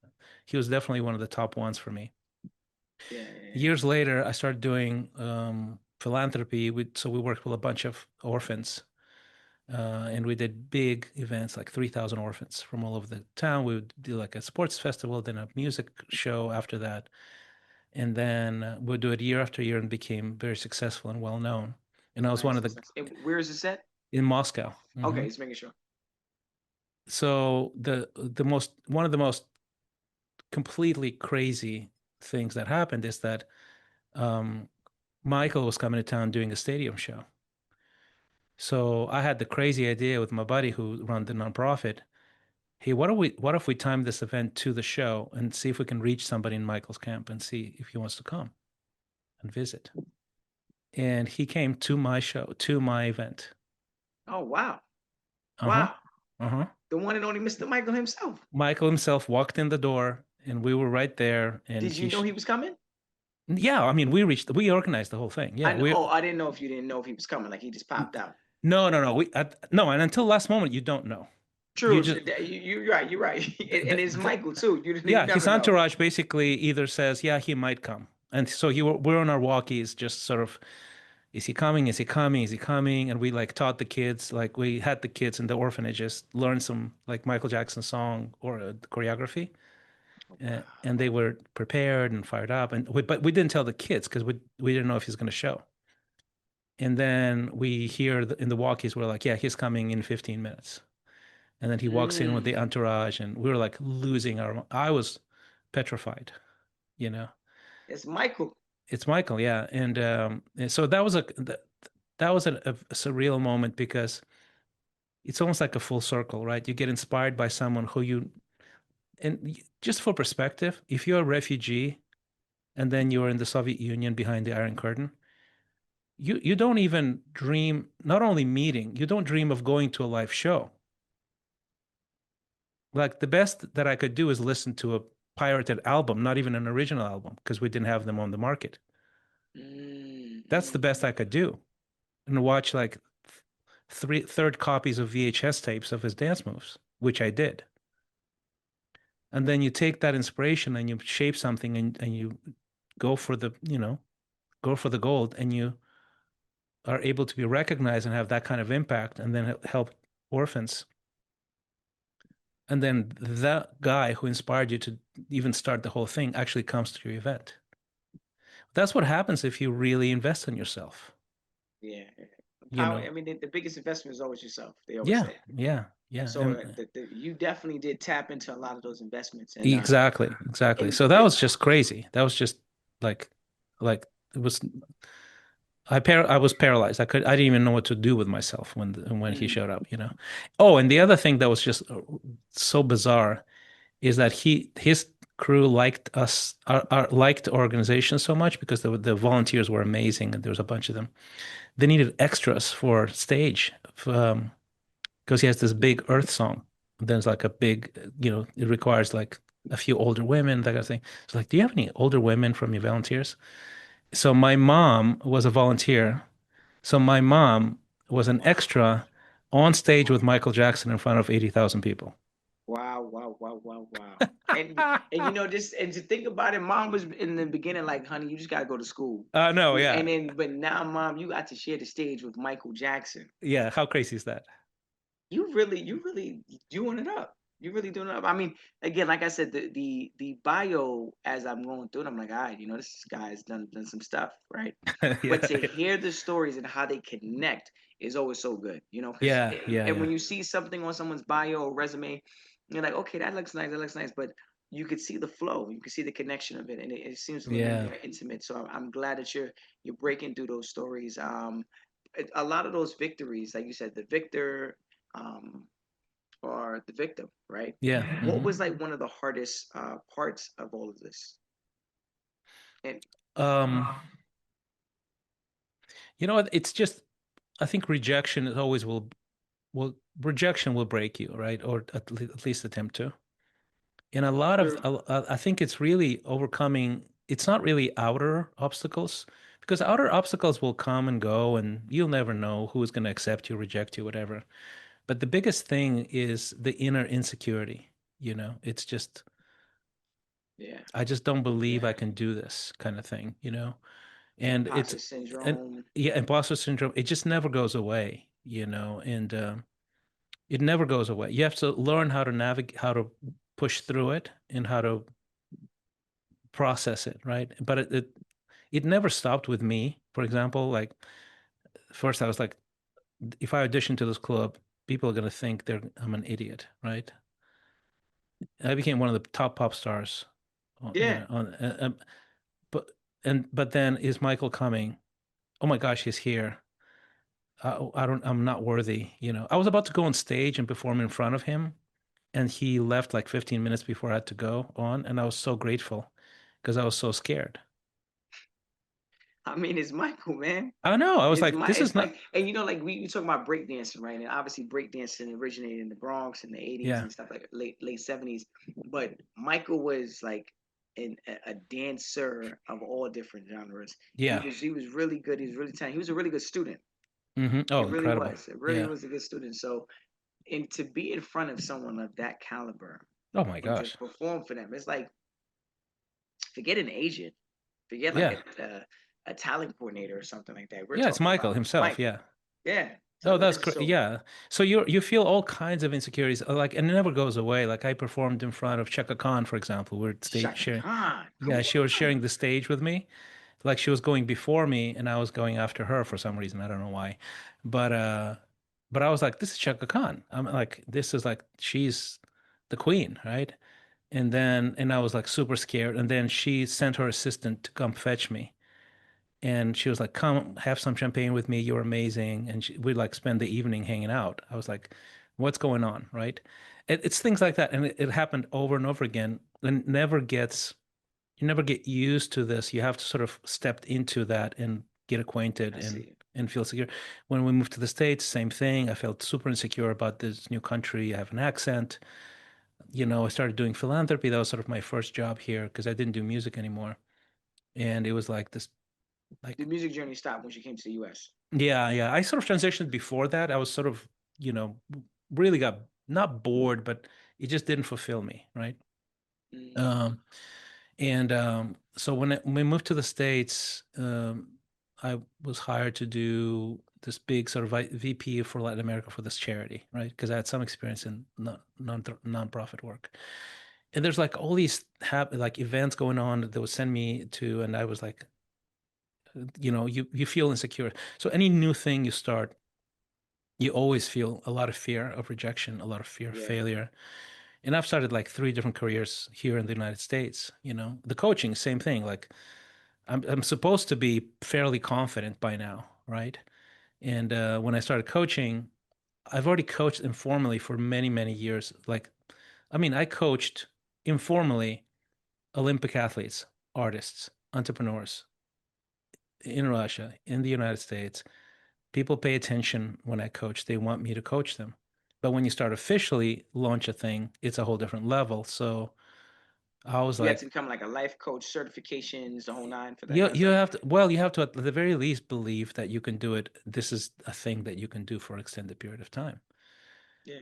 Speaker 2: He was definitely one of the top ones for me.
Speaker 1: yeah, yeah,
Speaker 2: Years later, I started doing philanthropy. So we worked with a bunch of orphans, and we did big events, like 3,000 orphans from all over the town. We would do like a sports festival, then a music show after that, and then we'd do it year after year and became very successful and well known. And I was one
Speaker 1: nice,
Speaker 2: of the
Speaker 1: nice. And where is this at?
Speaker 2: in Moscow.
Speaker 1: Okay, just making sure.
Speaker 2: So the most one of the most completely crazy things that happened is that um, Michael was coming to town doing a stadium show. So I had the crazy idea with my buddy who run the nonprofit. Hey, what if we time this event to the show and see if we can reach somebody in Michael's camp and see if he wants to come and visit. And he came to my show, to my event.
Speaker 1: Oh wow,
Speaker 2: Uh-huh.
Speaker 1: wow.
Speaker 2: Uh-huh.
Speaker 1: The one and only Mr. Michael himself.
Speaker 2: Michael himself walked in the door and we were right there and
Speaker 1: Did you know he was coming?
Speaker 2: yeah, I mean we organized the whole thing. Yeah,
Speaker 1: I didn't know if you didn't know if he was coming. Like he just popped out.
Speaker 2: no, no, and until last moment you don't know. You
Speaker 1: True.
Speaker 2: just
Speaker 1: You're right. You're right. And it's
Speaker 2: the
Speaker 1: Michael too. You
Speaker 2: yeah, his
Speaker 1: never know.
Speaker 2: entourage basically either says, yeah, he might come. And so we're on our walkies, just sort of, is he coming? Is he coming? Is he coming? And we like taught the kids, like we had the kids in the orphanages learn some like Michael Jackson song or choreography.
Speaker 1: Oh, wow.
Speaker 2: And they were prepared and fired up. But we didn't tell the kids because we didn't know if he's going to show. And then we hear in the walkies, we're like, yeah, he's coming in 15 minutes. And then he walks in with the
Speaker 1: Mm,
Speaker 2: entourage, and we were like losing I was petrified, you know.
Speaker 1: it's Michael.
Speaker 2: It's Michael, yeah. And so that was a surreal moment because it's almost like a full circle, right? You get inspired by someone who just for perspective, if you're a refugee and then you're in the Soviet Union behind the Iron Curtain, you don't even dream, not only meeting, you don't dream of going to a live show. Like the best that I could do is listen to a pirated album, not even an original album, because we didn't have them on the market.
Speaker 1: Mm,
Speaker 2: That's the best I
Speaker 1: mm.
Speaker 2: could do. And watch like third copies of VHS tapes of his dance moves, which I did. And then you take that inspiration and you shape something and you go for the gold and you are able to be recognized and have that kind of impact and then help orphans. And then that guy who inspired you to even start the whole thing actually comes to your event. That's what happens if you really invest in yourself.
Speaker 1: Yeah.
Speaker 2: You
Speaker 1: Power.
Speaker 2: know,
Speaker 1: I mean, the biggest investment is always yourself. They always
Speaker 2: yeah,
Speaker 1: say.
Speaker 2: yeah, yeah.
Speaker 1: So you definitely did tap into a lot of those investments,
Speaker 2: Exactly.
Speaker 1: and
Speaker 2: So that was just crazy. That was just like, like it was. I was paralyzed. I didn't even know what to do with myself when he
Speaker 1: mm,
Speaker 2: showed up. Oh, and the other thing that was just so bizarre is that his crew liked us, liked the organization so much because the volunteers were amazing and there was a bunch of them. They needed extras for stage, because he has this big Earth song. There's like a big, it requires like a few older women, that kind of thing. It's like, do you have any older women from your volunteers? So my mom was a volunteer. So my mom was an
Speaker 1: wow,
Speaker 2: extra on stage with Michael Jackson in front of 80,000 people.
Speaker 1: wow. And this, and to think about it, mom was in the beginning like, honey, you just gotta go to school.
Speaker 2: No, yeah.
Speaker 1: And then, but now, mom, you got to share the stage with Michael Jackson.
Speaker 2: Yeah. How crazy is that?
Speaker 1: You really doing it up. You really doing it up. I mean, again, like I said, the bio as I'm going through it, I'm like, all right, this guy's done some stuff, right? But
Speaker 2: Yeah.
Speaker 1: to hear the stories and how they connect is always so good, because
Speaker 2: Yeah. Yeah.
Speaker 1: and
Speaker 2: Yeah.
Speaker 1: when you see something on someone's bio or resume, you're like, okay, that looks nice, but you could see the flow, you can see the connection of it, and it seems a little
Speaker 2: Yeah.
Speaker 1: more intimate. So I'm glad that you're breaking through those stories. A lot of those victories, like you said, the victor um, or the victim, right?
Speaker 2: Yeah.
Speaker 1: What
Speaker 2: Hmm.
Speaker 1: was like one of the hardest parts of all of this? And
Speaker 2: Um, you know what? It's just I think rejection is always rejection will break you, right? Or at least attempt to. And a lot of
Speaker 1: true.
Speaker 2: I think it's really overcoming. It's not really outer obstacles because outer obstacles will come and go, and you'll never know who's going to accept you, reject you, whatever. But the biggest thing is the inner insecurity. It's just
Speaker 1: Yeah,
Speaker 2: I just don't believe I
Speaker 1: yeah.
Speaker 2: can do this kind of thing, and it's
Speaker 1: Imposter
Speaker 2: and
Speaker 1: syndrome.
Speaker 2: yeah, imposter syndrome. It just never goes away, and it never goes away. You have to learn how to navigate, how to push through it, and how to process it, right? But it never stopped with me. For example, like first I was like, if I audition to this club, people are gonna think I'm an idiot, right? I became one of the top pop stars,
Speaker 1: Yeah.
Speaker 2: but but then is Michael coming? Oh my gosh, he's here. I'm not worthy. I was about to go on stage and perform in front of him, and he left like 15 minutes before I had to go on, and I was so grateful because I was so scared.
Speaker 1: I mean, it's Michael, man.
Speaker 2: I know. I was like, this is
Speaker 1: It's
Speaker 2: not.
Speaker 1: like, and like we talk about breakdancing, right? And obviously breakdancing originated in the Bronx in the 80s
Speaker 2: Yeah,
Speaker 1: and stuff like late 70s. But Michael was like a dancer of all different genres.
Speaker 2: yeah.
Speaker 1: He was really good. He was really talented. He was a really good student.
Speaker 2: Oh,
Speaker 1: It really
Speaker 2: incredible.
Speaker 1: was. It really
Speaker 2: Yeah.
Speaker 1: was a good student. So, and to be in front of someone of that caliber
Speaker 2: Oh my
Speaker 1: and to
Speaker 2: gosh.
Speaker 1: perform for them, it's like forget an agent, forget like
Speaker 2: Yeah.
Speaker 1: a talent coordinator or something like that. We're
Speaker 2: Yeah, it's
Speaker 1: talking
Speaker 2: Michael
Speaker 1: about
Speaker 2: himself.
Speaker 1: Michael.
Speaker 2: Yeah.
Speaker 1: Yeah.
Speaker 2: Oh,
Speaker 1: So
Speaker 2: that's
Speaker 1: that's
Speaker 2: great.
Speaker 1: so
Speaker 2: Yeah. So you feel all kinds of insecurities, like, and it never goes away. Like I performed in front of Chaka Khan, for example. We're stage
Speaker 1: Shaka
Speaker 2: sharing.
Speaker 1: Khan. Come
Speaker 2: Yeah, she was
Speaker 1: on.
Speaker 2: sharing the stage with me. Like she was going before me, and I was going after her for some reason. I don't know why, but I was like, this is Chaka Khan. I'm like, this is like she's the queen, right? And I was like super scared. And then she sent her assistant to come fetch me. And she was like, come have some champagne with me. You're amazing. And we'd like spend the evening hanging out. I was like, what's going on? Right. It's things like that. And it happened over and over again. And you never get used to this. You have to sort of step into that and get acquainted
Speaker 1: I
Speaker 2: and
Speaker 1: see.
Speaker 2: feel secure. When we moved to the States, same thing. I felt super insecure about this new country. I have an accent. I started doing philanthropy. That was sort of my first job here because I didn't do music anymore. And it was like this, like,
Speaker 1: The music journey stopped when she came to the US.
Speaker 2: yeah, yeah. I sort of transitioned before that. I was sort of, you know, really got not bored, but it just didn't fulfill me, right?
Speaker 1: Mm.
Speaker 2: Um, and so when we moved to the States, I was hired to do this big sort of VP for Latin America for this charity, right? Because I had some experience in nonprofit work. And there's like all these like events going on that they would send me to, and I was like, you feel insecure. So any new thing you start, you always feel a lot of fear of rejection, a lot of fear of
Speaker 1: Yeah.
Speaker 2: failure. And I've started like three different careers here in the United States. The coaching, same thing. Like I'm supposed to be fairly confident by now, right? And when I started coaching, I've already coached informally for many, many years. Like, I mean, I coached informally Olympic athletes, artists, entrepreneurs in Russia, in the United States. People pay attention when I coach. They want me to coach them. But when you start officially launch a thing, it's a whole different level. So I was
Speaker 1: You had
Speaker 2: like,
Speaker 1: to become like a life coach, certifications, the whole nine for that
Speaker 2: you
Speaker 1: kind of
Speaker 2: you
Speaker 1: stuff.
Speaker 2: have to well, you have to at the very least believe that you can do it. This is a thing that you can do for an extended period of time.
Speaker 1: Yeah.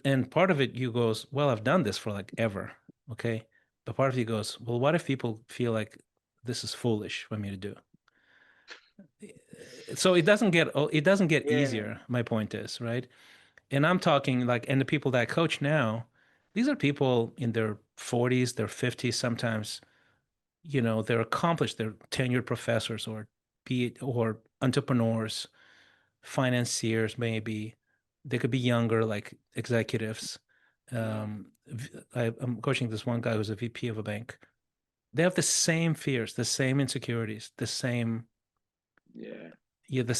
Speaker 2: And part of it you goes, well, I've done this for like ever. Okay. But part of you goes, well, what if people feel like this is foolish for me to do? So it doesn't get
Speaker 1: Yeah.
Speaker 2: easier, my point is, right? And I'm talking like, and the people that I coach now, these are people in their 40s, their 50s sometimes, they're accomplished, they're tenured professors or entrepreneurs, financiers, maybe. They could be younger, like executives.
Speaker 1: Mm.
Speaker 2: I'm coaching this one guy who's a VP of a bank. They have the same fears, the same insecurities, the same,
Speaker 1: Yeah.
Speaker 2: yeah, the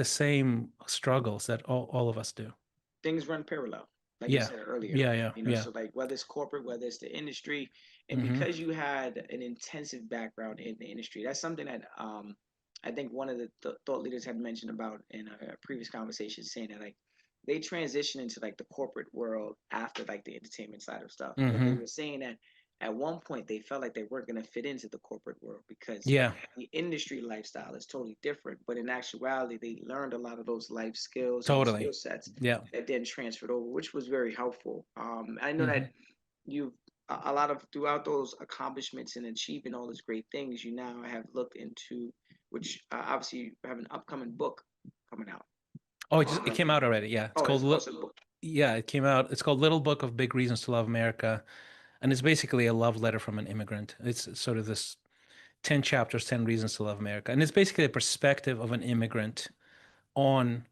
Speaker 2: same struggles that all of us do.
Speaker 1: Things run parallel, like you
Speaker 2: Yeah,
Speaker 1: said earlier.
Speaker 2: yeah, yeah, yeah.
Speaker 1: So like whether it's corporate, whether it's the industry, And
Speaker 2: Hmm.
Speaker 1: because you had an intensive background in the industry, that's something that I think one of the thought leaders had mentioned about in a previous conversation, saying that like they transition into like the corporate world after like the entertainment side of stuff. But they
Speaker 2: Hmm.
Speaker 1: were saying that at one point they felt like they weren't going to fit into the corporate world because
Speaker 2: Yeah,
Speaker 1: the industry lifestyle is totally different. But in actuality, they learned a lot of those life skills and
Speaker 2: totally.
Speaker 1: skill sets
Speaker 2: Yeah.
Speaker 1: that then transferred over, which was very helpful. I know
Speaker 2: Hmm.
Speaker 1: that you've a lot of throughout those accomplishments and achieving all those great things, you now have looked into, which obviously you have an upcoming book coming out.
Speaker 2: Oh, it
Speaker 1: Um,
Speaker 2: came out already. Yeah, it's
Speaker 1: oh,
Speaker 2: called
Speaker 1: it's also a book.
Speaker 2: yeah, it came out. It's called Little Book of Big Reasons to Love America, and it's basically a love letter from an immigrant. It's sort of this 10 chapters, 10 reasons to love America, and it's basically a perspective of an immigrant on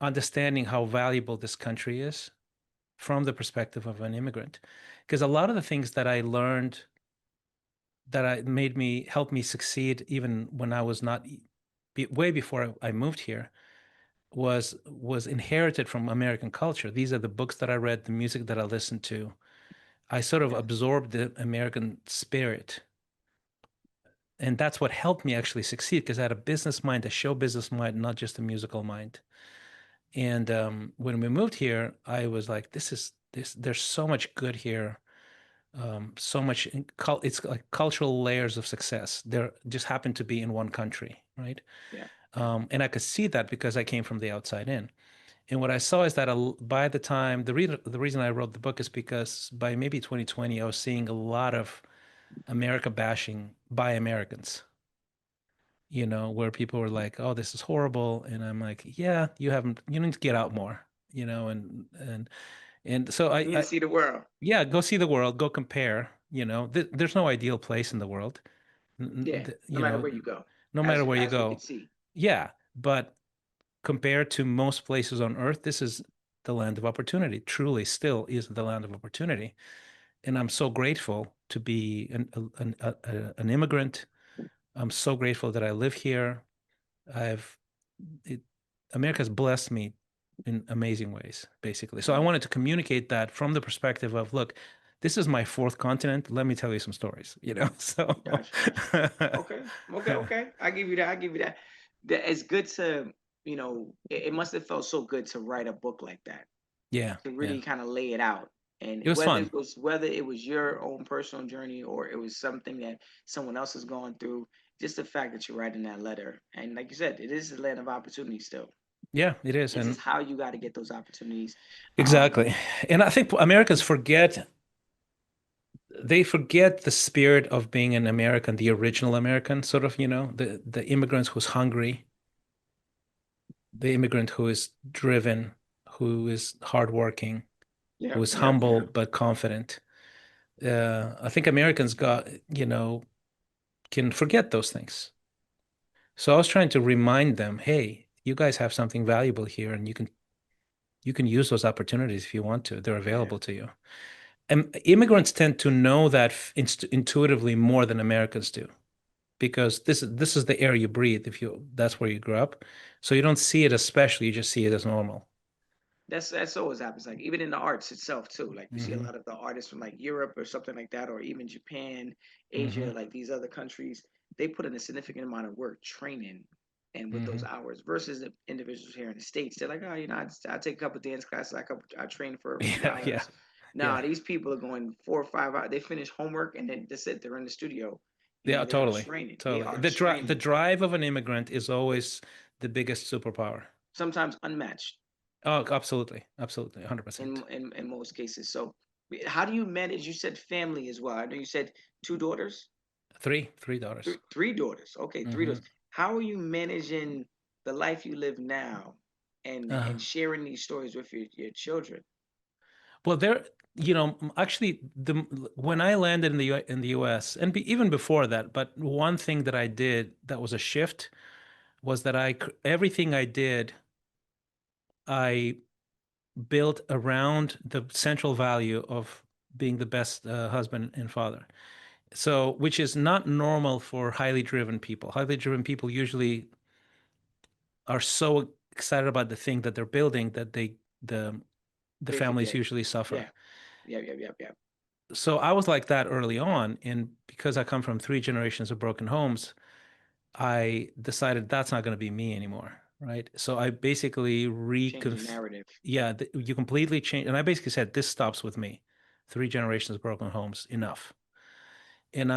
Speaker 2: understanding how valuable this country is from the perspective of an immigrant. Because a lot of the things that I learned that I made me help me succeed even when I was not way before I moved here was inherited from American culture. These are the books that I read, the music that I listened to. I sort of
Speaker 1: Yeah,
Speaker 2: absorbed the American spirit. And that's what helped me actually succeed because I had a business mind, a show business mind, not just a musical mind. And when we moved here, I was like, there's so much good here. So much, it's like cultural layers of success. There just happen to be in one country, right?
Speaker 1: yeah, yeah.
Speaker 2: And I could see that because I came from the outside in. And what I saw is that by the time the reason I wrote the book is because by maybe 2020, I was seeing a lot of America bashing by Americans, where people were like, "Oh, this is horrible," and I'm like, "Yeah, you need to get out more, and so
Speaker 1: You need to see the world.
Speaker 2: yeah, go see the world, go compare, there's no ideal place in the world,
Speaker 1: Yeah, no matter where you go,
Speaker 2: no matter where you
Speaker 1: as we
Speaker 2: go,
Speaker 1: could see.
Speaker 2: yeah, but compared to most places on earth, this is the land of opportunity. Truly, still is the land of opportunity, and I'm so grateful to be an immigrant. I'm so grateful that I live here. I've it, America's blessed me in amazing ways, basically. So I
Speaker 1: Mm,
Speaker 2: wanted to communicate that from the perspective of, look, this is my fourth continent. Let me tell you some stories. So
Speaker 1: gotcha, gotcha. Okay, okay, okay. I give you that. I give you that. That it's good to, it must have felt so good to write a book like that,
Speaker 2: yeah,
Speaker 1: to
Speaker 2: yeah.
Speaker 1: really kind of lay it out. And
Speaker 2: It was fun.
Speaker 1: whether it was your own personal journey or it was something that someone else has gone through, just the fact that you're writing that letter, and like you said, it is a land of opportunity still.
Speaker 2: Yeah, it is.
Speaker 1: It's
Speaker 2: And
Speaker 1: just how you got to get those opportunities.
Speaker 2: exactly. And I think Americans forget the spirit of being an American, the original American, sort of, the immigrant who's hungry, the immigrant who is driven, who is hardworking, who
Speaker 1: Yep,
Speaker 2: is
Speaker 1: yep,
Speaker 2: humble
Speaker 1: yep.
Speaker 2: but confident. I think Americans can forget those things. So I was trying to remind them, hey, you guys have something valuable here, and you can use those opportunities if you want to. They're
Speaker 1: Yeah.
Speaker 2: available to you. And immigrants tend to know that intuitively more than Americans do because this is the air you breathe if that's where you grew up. So you don't see it as special, you just see it as normal.
Speaker 1: That's always happens. Like even in the arts itself too. Like we see a
Speaker 2: Hmm.
Speaker 1: lot of the artists from like Europe or something like that, or even Japan, Asia,
Speaker 2: Hmm.
Speaker 1: like these other countries, they put in a significant amount of work training and with those
Speaker 2: Hmm.
Speaker 1: hours versus the individuals here in the States. They're like, oh, I take a couple dance classes, I train for a few
Speaker 2: Yeah, yeah,
Speaker 1: hours.
Speaker 2: yeah,
Speaker 1: Nah, these people are going 4 or 5 hours. They finish homework and then that's it. They're in the studio.
Speaker 2: yeah,
Speaker 1: They are
Speaker 2: totally,
Speaker 1: training. They
Speaker 2: totally.
Speaker 1: are
Speaker 2: The
Speaker 1: training.
Speaker 2: drive of an immigrant is always the biggest superpower.
Speaker 1: Sometimes unmatched
Speaker 2: Oh, absolutely, absolutely, 100%.
Speaker 1: in most cases. So, how do you manage? You said family as well. I know you said two daughters,
Speaker 2: Three daughters.
Speaker 1: three daughters. Okay, three daughters.
Speaker 2: Hmm.
Speaker 1: How are you managing the life you live now,
Speaker 2: Uh,
Speaker 1: and sharing these stories with your children?
Speaker 2: well, actually, when I landed in the U.S. and even before that, but one thing that I did that was a shift was that everything I did, I built around the central value of being the best husband and father. So, which is not normal for highly driven people. Highly driven people usually are so excited about the thing that they're building that the
Speaker 1: They
Speaker 2: families
Speaker 1: forget.
Speaker 2: usually suffer.
Speaker 1: Yeah, yeah, yeah, yeah, yeah.
Speaker 2: so I was like that early on, and because I come from three generations of broken homes, I decided that's not going to be me anymore, right? So I basically
Speaker 1: Change the narrative.
Speaker 2: yeah, you completely change, and I basically said this stops with me. Three generations of broken homes, enough. And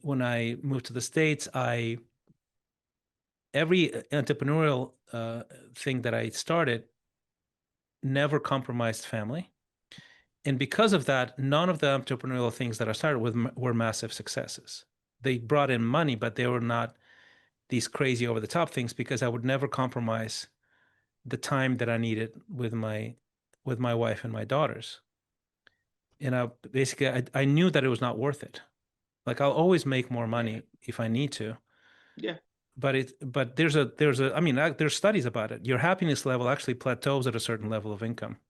Speaker 2: when I moved to the States, I every entrepreneurial thing that I started never compromised family. And because of that, none of the entrepreneurial things that I started with were massive successes. They brought in money, but they were not these crazy over the top things because I would never compromise the time that I needed with my wife and my daughters. And I knew that it was not worth it. Like I'll always make more
Speaker 1: Yeah.
Speaker 2: money if I need to,
Speaker 1: Yeah.
Speaker 2: but there's a I mean there's studies about it. Your happiness level actually plateaus at a certain level of income.
Speaker 1: Okay.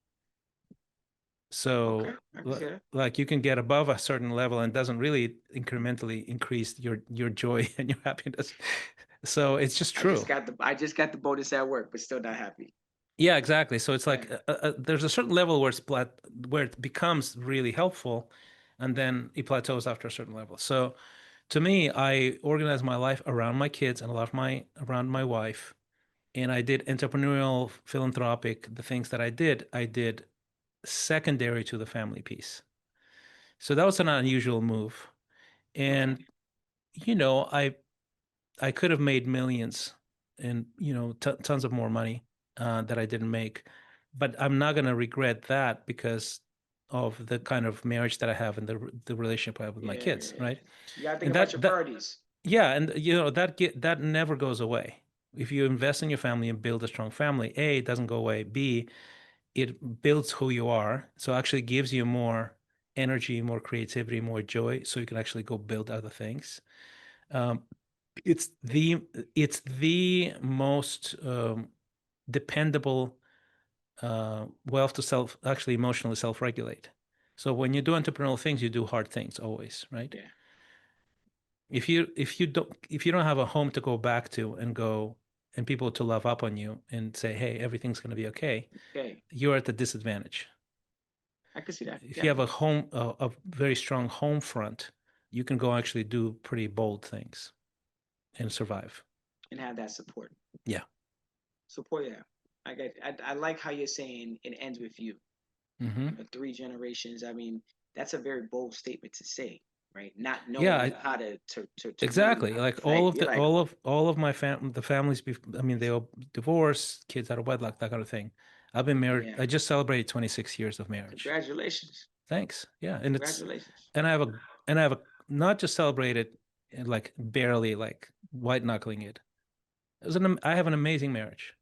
Speaker 2: So
Speaker 1: I can see that.
Speaker 2: like you can get above a certain level and doesn't really incrementally increase your joy and your happiness. So it's just true.
Speaker 1: I just got the bonus at work, but still not happy.
Speaker 2: Yeah, exactly. So it's
Speaker 1: Yeah.
Speaker 2: like there's a certain level where it becomes really helpful, and then it plateaus after a certain level. So to me, I organize my life around my kids and a lot of my around my wife, and I did entrepreneurial, philanthropic. The things that I did secondary to the family piece. So that was an unusual move,
Speaker 1: Okay.
Speaker 2: and you know, I could have made millions and t tons of more money that I didn't make, but I'm not gonna regret that because of the kind of marriage that I have and the relationship I have with my
Speaker 1: Yeah.
Speaker 2: kids,
Speaker 1: Yeah.
Speaker 2: right?
Speaker 1: You gotta think
Speaker 2: And
Speaker 1: about your priorities.
Speaker 2: yeah, and that never goes away. If you invest in your family and build a strong family, A, it doesn't go away. B, it builds who you are. So it actually gives you more energy, more creativity, more joy, so you can actually go build other things. Um, it's the it's the most dependable wealth to self actually emotionally self-regulate. So when you do entrepreneurial things, you do hard things always, right?
Speaker 1: Yeah.
Speaker 2: If you don't have a home to go back to and go and people to love up on you and say, hey, everything's going to be okay,
Speaker 1: Okay.
Speaker 2: you're at the disadvantage.
Speaker 1: I can see that.
Speaker 2: If you
Speaker 1: Yeah.
Speaker 2: have a very strong home front, you can go actually do pretty bold things and survive.
Speaker 1: And have that support.
Speaker 2: Yeah.
Speaker 1: Support. Yeah. I like how you're saying it ends with you.
Speaker 2: Hmm.
Speaker 1: Three generations. I mean, that's a very bold statement to say, right? Not
Speaker 2: Yeah,
Speaker 1: knowing how to really
Speaker 2: exactly. Like
Speaker 1: reflect. You're like,
Speaker 2: all of my the families. I mean, they all divorced, kids out of wedlock, that kind of thing. I've been married.
Speaker 1: yeah,
Speaker 2: I just celebrated 26 years of marriage.
Speaker 1: congratulations,
Speaker 2: Thanks. Yeah,
Speaker 1: congratulations.
Speaker 2: and I have a not just celebrated like barely like white knuckling it. I have an amazing marriage.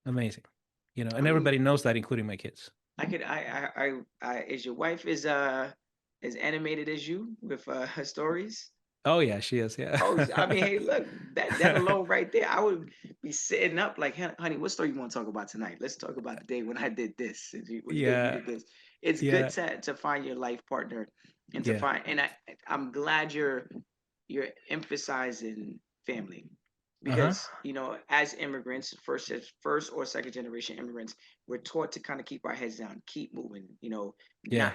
Speaker 2: Amazing.
Speaker 1: I
Speaker 2: And
Speaker 1: mean,
Speaker 2: everybody knows that, including my kids.
Speaker 1: is your wife as animated as you with her stories?
Speaker 2: Oh yeah, she is. Yeah.
Speaker 1: Oh, I mean, hey, look, that alone right there, I would be sitting up like, honey, what story you want to talk about tonight? Let's talk about the day when I did this. When the day we
Speaker 2: Yeah.
Speaker 1: did this. It's good
Speaker 2: Yeah.
Speaker 1: to find your life partner and to
Speaker 2: Yeah.
Speaker 1: find, and I'm glad you're emphasizing family
Speaker 2: Uh-huh.
Speaker 1: because as immigrants, first or second generation immigrants, we're taught to kind of keep our heads down, keep moving,
Speaker 2: Yeah.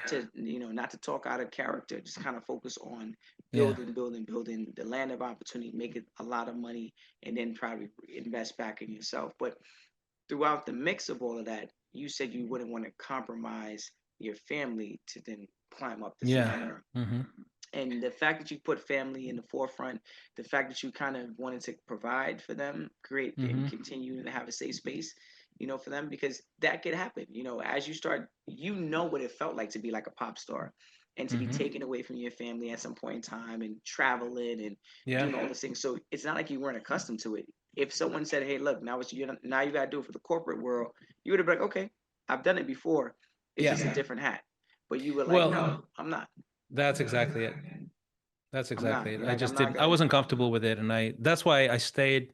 Speaker 1: not to talk out of character, just kind of focus on
Speaker 2: Yeah.
Speaker 1: building the land of opportunity, make it a lot of money, and then probably invest back in yourself. But throughout the mix of all of that, you said you wouldn't want to compromise your family to then climb up this
Speaker 2: Yeah.
Speaker 1: ladder.
Speaker 2: Hmm.
Speaker 1: And the fact that you put family in the forefront, the fact that you kind of wanted to provide for them, create and
Speaker 2: Hmm.
Speaker 1: continue to have a safe space, for them, because that could happen. As you start, what it felt like to be like a pop star and to be
Speaker 2: Hmm.
Speaker 1: taken away from your family at some point in time and traveling and
Speaker 2: Yeah.
Speaker 1: doing all those things. So it's not like you weren't accustomed to it. If someone said, "Hey, look, now you got to do it for the corporate world," you would have been like, "Okay, I've done it before. It's just a
Speaker 2: Yeah.
Speaker 1: different hat." But you were like,
Speaker 2: Well,
Speaker 1: "No, I'm not.
Speaker 2: that's exactly it. That's
Speaker 1: I'm not."
Speaker 2: exactly it.
Speaker 1: You're
Speaker 2: I
Speaker 1: like, "I'm
Speaker 2: just
Speaker 1: not
Speaker 2: didn't, I
Speaker 1: gonna."
Speaker 2: wasn't comfortable with it. And that's why I stayed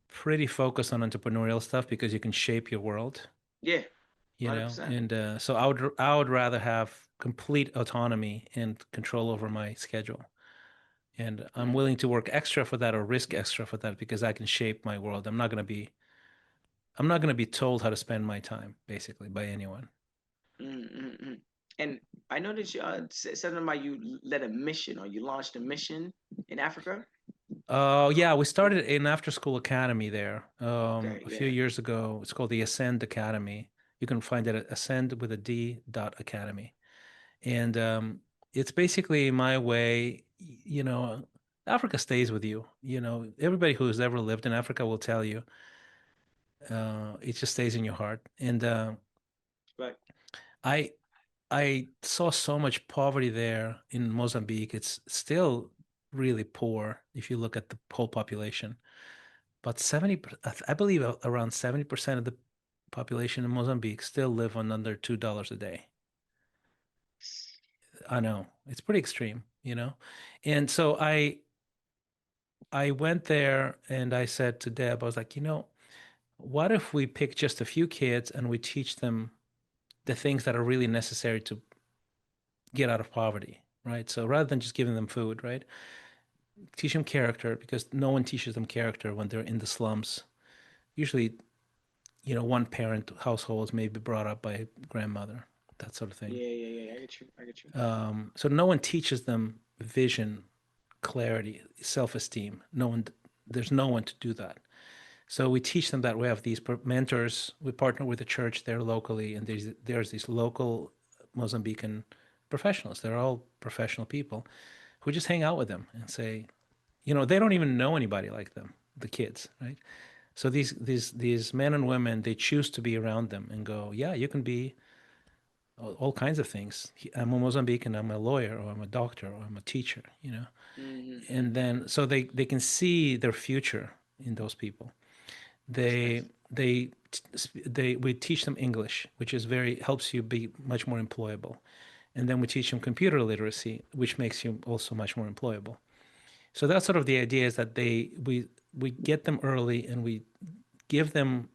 Speaker 2: pretty focused on entrepreneurial stuff because you can shape your world,
Speaker 1: Yeah, 100%.
Speaker 2: and so I would rather have complete autonomy and control over my schedule. And I'm
Speaker 1: Mm,
Speaker 2: willing to work extra for that or risk extra for that because I can shape my world. I'm not going to be told how to spend my time basically by anyone.
Speaker 1: mm, mm, mm. And I know that you said something about you led a mission or you launched a mission in Africa.
Speaker 2: Yeah, we started an after-school academy there
Speaker 1: Okay,
Speaker 2: a few
Speaker 1: yeah,
Speaker 2: years ago. It's called the Ascend Academy. You can find it at ascend with a D dot academy. And it's basically my way, Africa stays with you. Everybody who's ever lived in Africa will tell you, it just stays in your heart. And
Speaker 1: right.
Speaker 2: I I saw so much poverty there in Mozambique. It's still really poor if you look at the whole population. But I believe around 70% of the population in Mozambique still live on under $2 a day. I know it's pretty extreme. And so I went there and I said to Deb, I was like, what if we pick just a few kids and we teach them the things that are really necessary to get out of poverty, right? So rather than just giving them food, right? Teach them character because no one teaches them character when they're in the slums. Usually, one parent households may be brought up by a grandmother, that sort of thing.
Speaker 1: Yeah, yeah, yeah. I get you. I get you.
Speaker 2: So no one teaches them vision, clarity, self-esteem. There's no one to do that. So we teach them that. We have these mentors. We partner with the church there locally, and there's these local Mozambican professionals. They're all professional people who just hang out with them and say, they don't even know anybody like them, the kids, right? So these men and women, they choose to be around them and go, yeah, you can be all kinds of things. I'm a Mozambican, I'm a lawyer, or I'm a doctor, or I'm a teacher.
Speaker 1: Hmm.
Speaker 2: And then so they can see their future in those people.
Speaker 1: That's
Speaker 2: They
Speaker 1: nice.
Speaker 2: they they we teach them English, which is very helps you be much more employable. And then we teach them computer literacy, which makes you also much more employable. So that's sort of the idea is that we get them early and we give them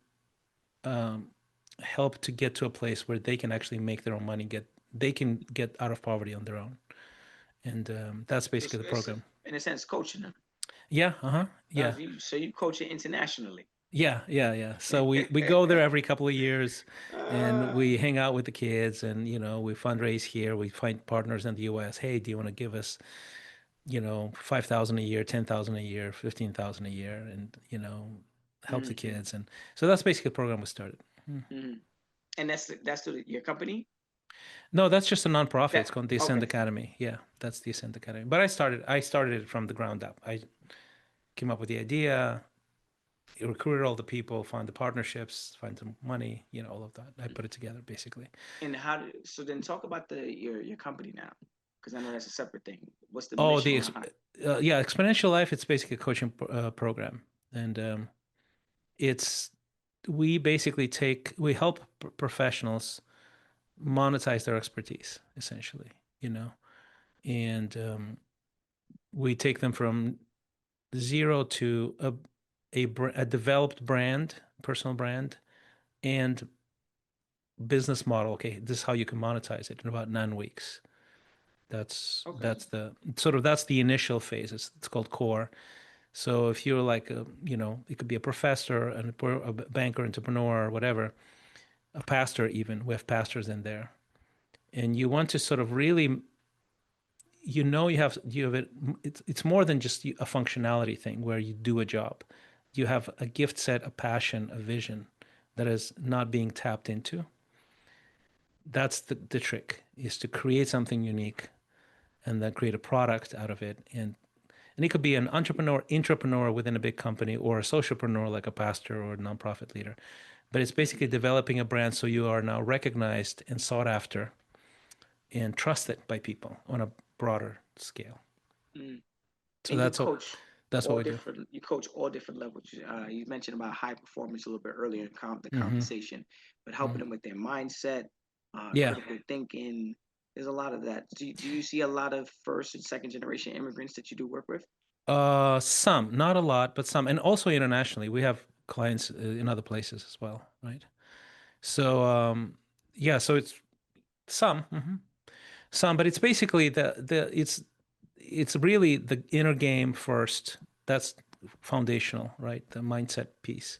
Speaker 2: um, help to get to a place where they can actually make their own money, they can get out of poverty on their own. And that's basically the
Speaker 1: It's
Speaker 2: program.
Speaker 1: in a sense coaching them.
Speaker 2: Yeah, uh-huh. Yeah.
Speaker 1: So you coach it internationally.
Speaker 2: Yeah, yeah, yeah. So we go there every couple of years and
Speaker 1: uh,
Speaker 2: we hang out with the kids and we fundraise here. We find partners in the US. Hey, do you want to give us, 5,000 a year, 10,000 a year, 15,000 a year and help the
Speaker 1: mm-hmm,
Speaker 2: kids. And so that's basically the program we started. Hmm.
Speaker 1: mm-hmm. And your company.
Speaker 2: No, that's just a nonprofit. It's
Speaker 1: That
Speaker 2: called the Ascend
Speaker 1: okay.
Speaker 2: Academy. Yeah, that's the Ascend Academy. But I started it from the ground up. I came up with the idea, recruited all the people, find the partnerships, find some money, all of that. I put it together basically.
Speaker 1: And so then talk about your company now, because I know that's a separate thing. What's the
Speaker 2: Oh,
Speaker 1: mission behind?
Speaker 2: yeah, Exponential Life. It's basically a coaching program, and it's we basically we help professionals monetize their expertise essentially, and we take them from zero to a developed brand, personal brand, and business model. Okay, this is how you can monetize it in about 9 weeks. That's
Speaker 1: Okay.
Speaker 2: that's the sort of that's the initial phase. It's called core. So if you're like it could be a professor, a banker, entrepreneur, or whatever, a pastor even. We have pastors in there, and you want to sort of really, you have it. It's more than just a functionality thing where you do a job. You have a gift set, a passion, a vision that is not being tapped into. That's the trick is to create something unique and then create a product out of it. And it could be an intrapreneur within a big company or a socialpreneur like a pastor or a nonprofit leader. But it's basically developing a brand so you are now recognized and sought after and trusted by people on a broader scale.
Speaker 1: Mm.
Speaker 2: So
Speaker 1: And you
Speaker 2: that's
Speaker 1: coach
Speaker 2: what
Speaker 1: all
Speaker 2: we do.
Speaker 1: different. You coach all different levels. You mentioned about high performance a little bit earlier in the
Speaker 2: Hmm.
Speaker 1: conversation, but helping
Speaker 2: Hmm.
Speaker 1: them with their mindset,
Speaker 2: Yeah.
Speaker 1: critical thinking. There's a lot of that. Do you see a lot of first and second generation immigrants that you do work with?
Speaker 2: Some, not a lot, but some, and also internationally, we have clients in other places as well, right? So, yeah, so it's some. Some, but it's basically it's really the inner game first. That's foundational, right? The mindset piece.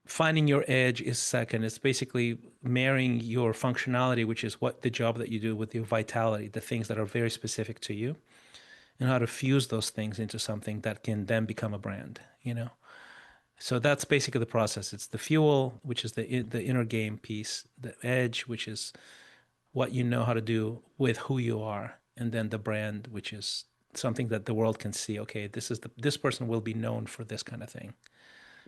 Speaker 2: finding your edge is second. It's basically marrying your functionality, which is what the job that you do, with your vitality, the things that are very specific to you, and how to fuse those things into something that can then become a brand, you know? So that's basically the process. It's the fuel, which is the inner game piece, the edge, which is what you know how to do with who you are, and then the brand, which is something that the world can see. Okay, this person will be known for this kind of thing,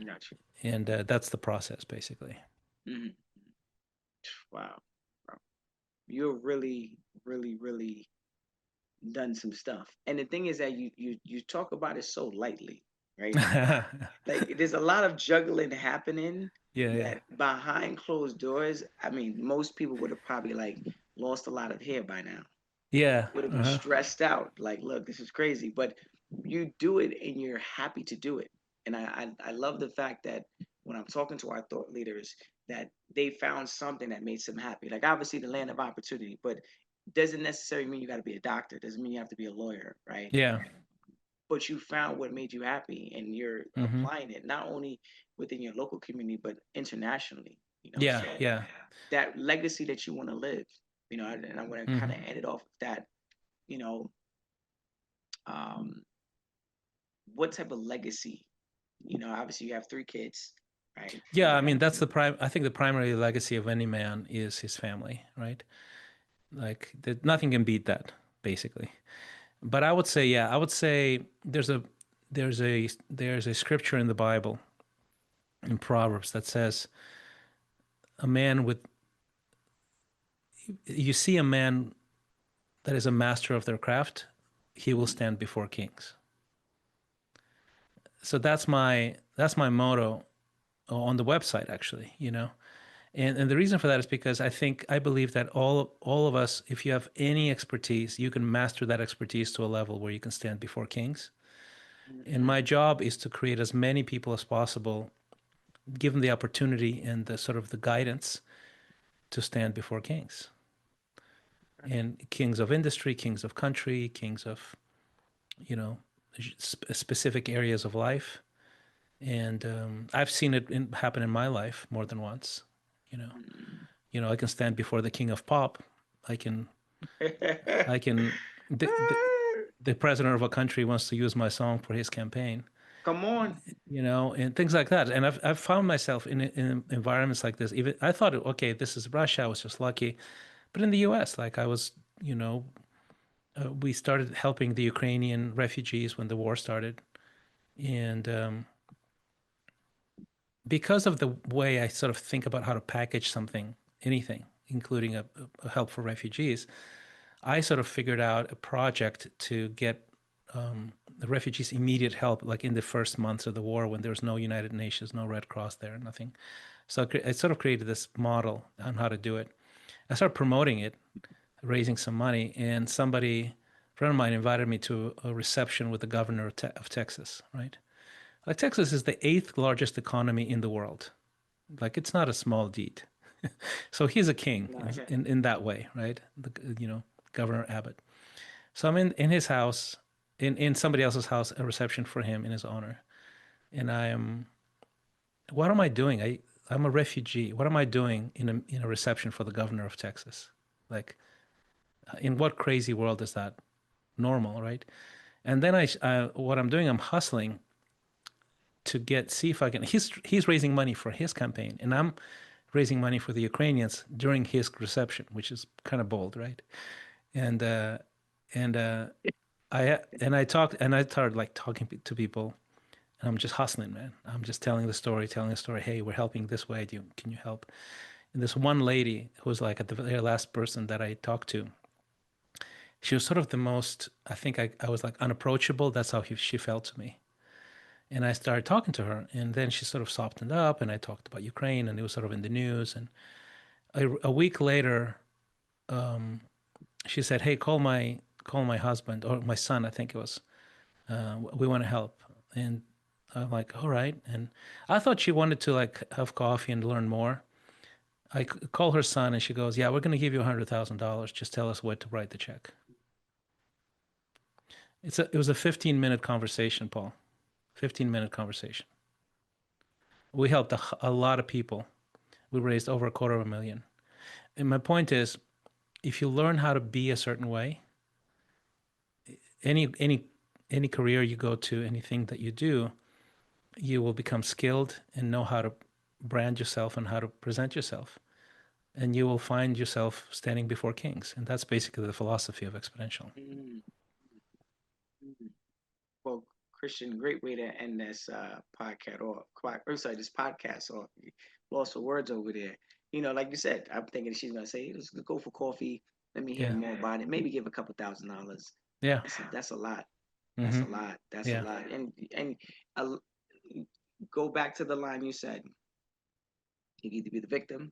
Speaker 1: Gotcha.
Speaker 2: and that's the process basically.
Speaker 1: Hmm. Wow. Wow. You're really, really, really done some stuff. And the thing is that you talk about it so lightly, right?
Speaker 2: Yeah,
Speaker 1: Like there's a lot of juggling happening
Speaker 2: yeah,
Speaker 1: that behind closed doors, I mean, most people would have probably like lost a lot of hair by now.
Speaker 2: yeah.
Speaker 1: Would have been
Speaker 2: Uh-huh.
Speaker 1: stressed out. Like, look, this is crazy. But you do it and you're happy to do it. And I love the fact that when I'm talking to our thought leaders, that they found something that makes them happy. Like obviously the land of opportunity, but doesn't necessarily mean you got to be a doctor. Doesn't mean you have to be a lawyer, right?
Speaker 2: Yeah.
Speaker 1: But you found what made you happy and you're
Speaker 2: Hmm.
Speaker 1: applying it not only within your local community but internationally,
Speaker 2: Yeah,
Speaker 1: so
Speaker 2: yeah.
Speaker 1: that legacy that you want to live, and I want to kind of
Speaker 2: Hmm.
Speaker 1: end it off with that, you know um what type of legacy, obviously you have three kids, right?
Speaker 2: Yeah, I mean that's the prime. I think the primary legacy of any man is his family, right? Like nothing can beat that, basically. But I would say, yeah, I would say there's a scripture in the Bible in Proverbs that says a man with you see a man that is a master of their craft, he will
Speaker 1: Mhm.
Speaker 2: stand before kings. So that's my motto on the website actually, you know. And the reason for that is because I believe that all of us, if you have any expertise, you can master that expertise to a level where you can stand before kings. And
Speaker 1: Mhm.
Speaker 2: my job is to create as many people as possible, give them the opportunity and the sort of the guidance to stand before kings, and kings of industry, kings of country, kings of, you know, specific areas of life. And I've seen it happen in my life more than once. You know,
Speaker 1: Mhm.
Speaker 2: I can stand before the king of pop. I can, I can. The president of a country wants to use my song for his campaign.
Speaker 1: Come on.
Speaker 2: And things like that. And I've found myself in environments like this. Even I thought, okay, this is Russia. I was just lucky, but in the U.S., like I was, we started helping the Ukrainian refugees when the war started, and because of the way I sort of think about how to package something, anything, including a help for refugees, I sort of figured out a project to get the refugees immediate help, like in the first months of the war when there was no United Nations, no Red Cross there, nothing. So I sort of created this model on how to do it. I started promoting it, raising some money, and a friend of mine invited me to a reception with the governor of Texas, right? Like Texas is the eighth largest economy in the world. Like it's not a small deed. So he's a king
Speaker 1: No, okay.
Speaker 2: in that way, right? Governor Abbott. So I'm in his house, in somebody else's house, a reception for him in his honor. And what am I doing? I'm a refugee. What am I doing in a reception for the governor of Texas? Like, in what crazy world is that normal, right? And then what I'm doing, I'm hustling to see if I can. He's raising money for his campaign, and I'm raising money for the Ukrainians during his reception, which is kind of bold, right? And and I talked and I started like talking to people, and I'm just hustling, man. I'm just telling the story. Hey, we're helping this way. Can you help? And this one lady who was like at the very last person that I talked to, she was sort of the most. I think I was like unapproachable. That's how she felt to me. And I started talking to her, and then she sort of softened up, and I talked about Ukraine, and it was sort of in the news. And a week later, she said, "Hey, call my husband or my son. I think it was. We want to help." And I'm like, "All right." And I thought she wanted to like have coffee and learn more. Call her son, and she goes, "Yeah, we're going to give you $100,000. Just tell us what to write the check." It was a 15-minute conversation, Paul. 15-minute conversation. We helped a lot of people. We raised over 250,000. And my point is, if you learn how to be a certain way, any any any career you go to, anything that you do, you will become skilled and know how to brand yourself and how to present yourself. And you will find yourself standing before kings. And that's basically the philosophy of exponential.
Speaker 1: Mm, mm. Well, Christian, great way to end this podcast off. Sorry, this podcast off. Lost for words over there. You know, like you said, I'm thinking she's gonna say, "Let's go for coffee. Let me hear
Speaker 2: Yeah.
Speaker 1: more about it. Maybe give a couple $1,000.
Speaker 2: Yeah.
Speaker 1: That's a lot. That's
Speaker 2: Hmm.
Speaker 1: a lot. That's a
Speaker 2: Yeah.
Speaker 1: lot. And uh, go back to the line you said. You can either be the victim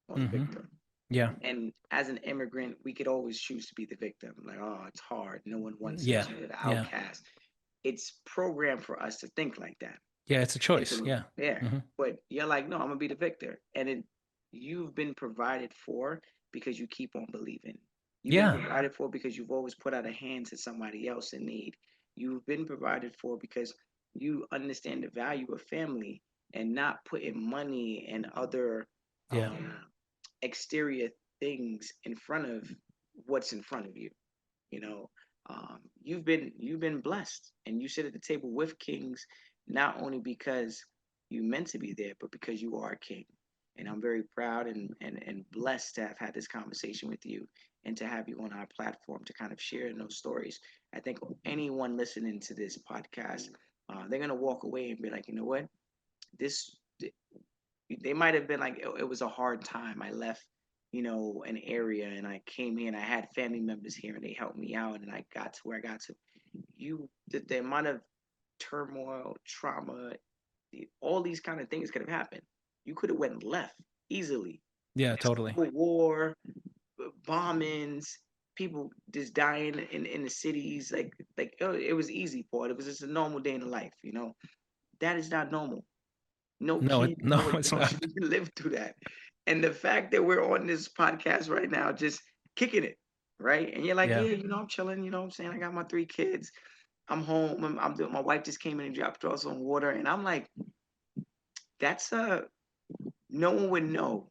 Speaker 1: or the
Speaker 2: Hmm.
Speaker 1: victor.
Speaker 2: Yeah.
Speaker 1: And as an immigrant, we could always choose to be the victim. Like, oh, it's hard. No one wants
Speaker 2: Yeah.
Speaker 1: us. We're the
Speaker 2: Yeah.
Speaker 1: outcast. It's programmed for us to think like that.
Speaker 2: Yeah. It's a
Speaker 1: And
Speaker 2: choice.
Speaker 1: to
Speaker 2: Yeah.
Speaker 1: yeah.
Speaker 2: Hmm.
Speaker 1: But you're like, no, I'm gonna be the victor. You've been provided for because you keep on believing. You've been
Speaker 2: Yeah.
Speaker 1: provided for because you've always put out a hand to somebody else in need. You've been provided for because you understand the value of family and not putting money and other
Speaker 2: Yeah.
Speaker 1: um, exterior things in front of what's in front of you. You know, you've been blessed, and you sit at the table with kings, not only because you meant to be there, but because you are a king. And I'm very proud and blessed to have had this conversation with you and to have you on our platform to kind of share in those stories. I think anyone listening to this podcast, they're gonna walk away and be like, you know what, this they might have been like it was a hard time. I left, an area and I came here and I had family members here and they helped me out and I got to where I got to. The amount of turmoil, trauma, all these kind of things could have happened. You could have went left easily.
Speaker 2: Yeah. Totally.
Speaker 1: Civil war, bombings, people just dying in the cities. Like it was easy for it. It was just a normal day in the life. That is not normal. No
Speaker 2: No.
Speaker 1: kid,
Speaker 2: No.
Speaker 1: no
Speaker 2: It's
Speaker 1: adult should
Speaker 2: not.
Speaker 1: even live through that. And the fact that we're on this podcast right now, just kicking it, right? And you're like,
Speaker 2: Yeah.
Speaker 1: yeah, I'm chilling. You know what I'm saying? I got my 3 kids. I'm home. I'm doing. My wife just came in and dropped off some water, and I'm like, that's no one would know.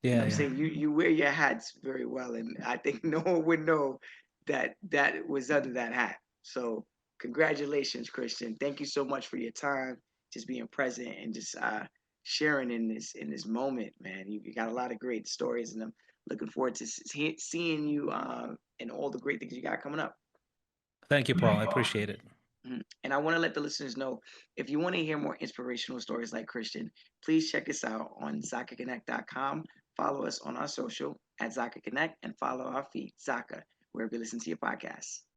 Speaker 2: Yeah.
Speaker 1: I'm
Speaker 2: Yeah.
Speaker 1: saying you wear your hats very well, and I think no one would know that was under that hat. So congratulations, Christian. Thank you so much for your time, just being present and just sharing in this moment, man. You got a lot of great stories, and I'm looking forward to seeing you and all the great things you got coming up.
Speaker 2: Thank you, Paul. I appreciate it.
Speaker 1: Mhm. And I want to let the listeners know if you want to hear more inspirational stories like Christian, please check us out on ZakaConnect.com. Follow us on our social at Zaka Connect and follow our feed, Zaka, wherever you listen to your podcasts.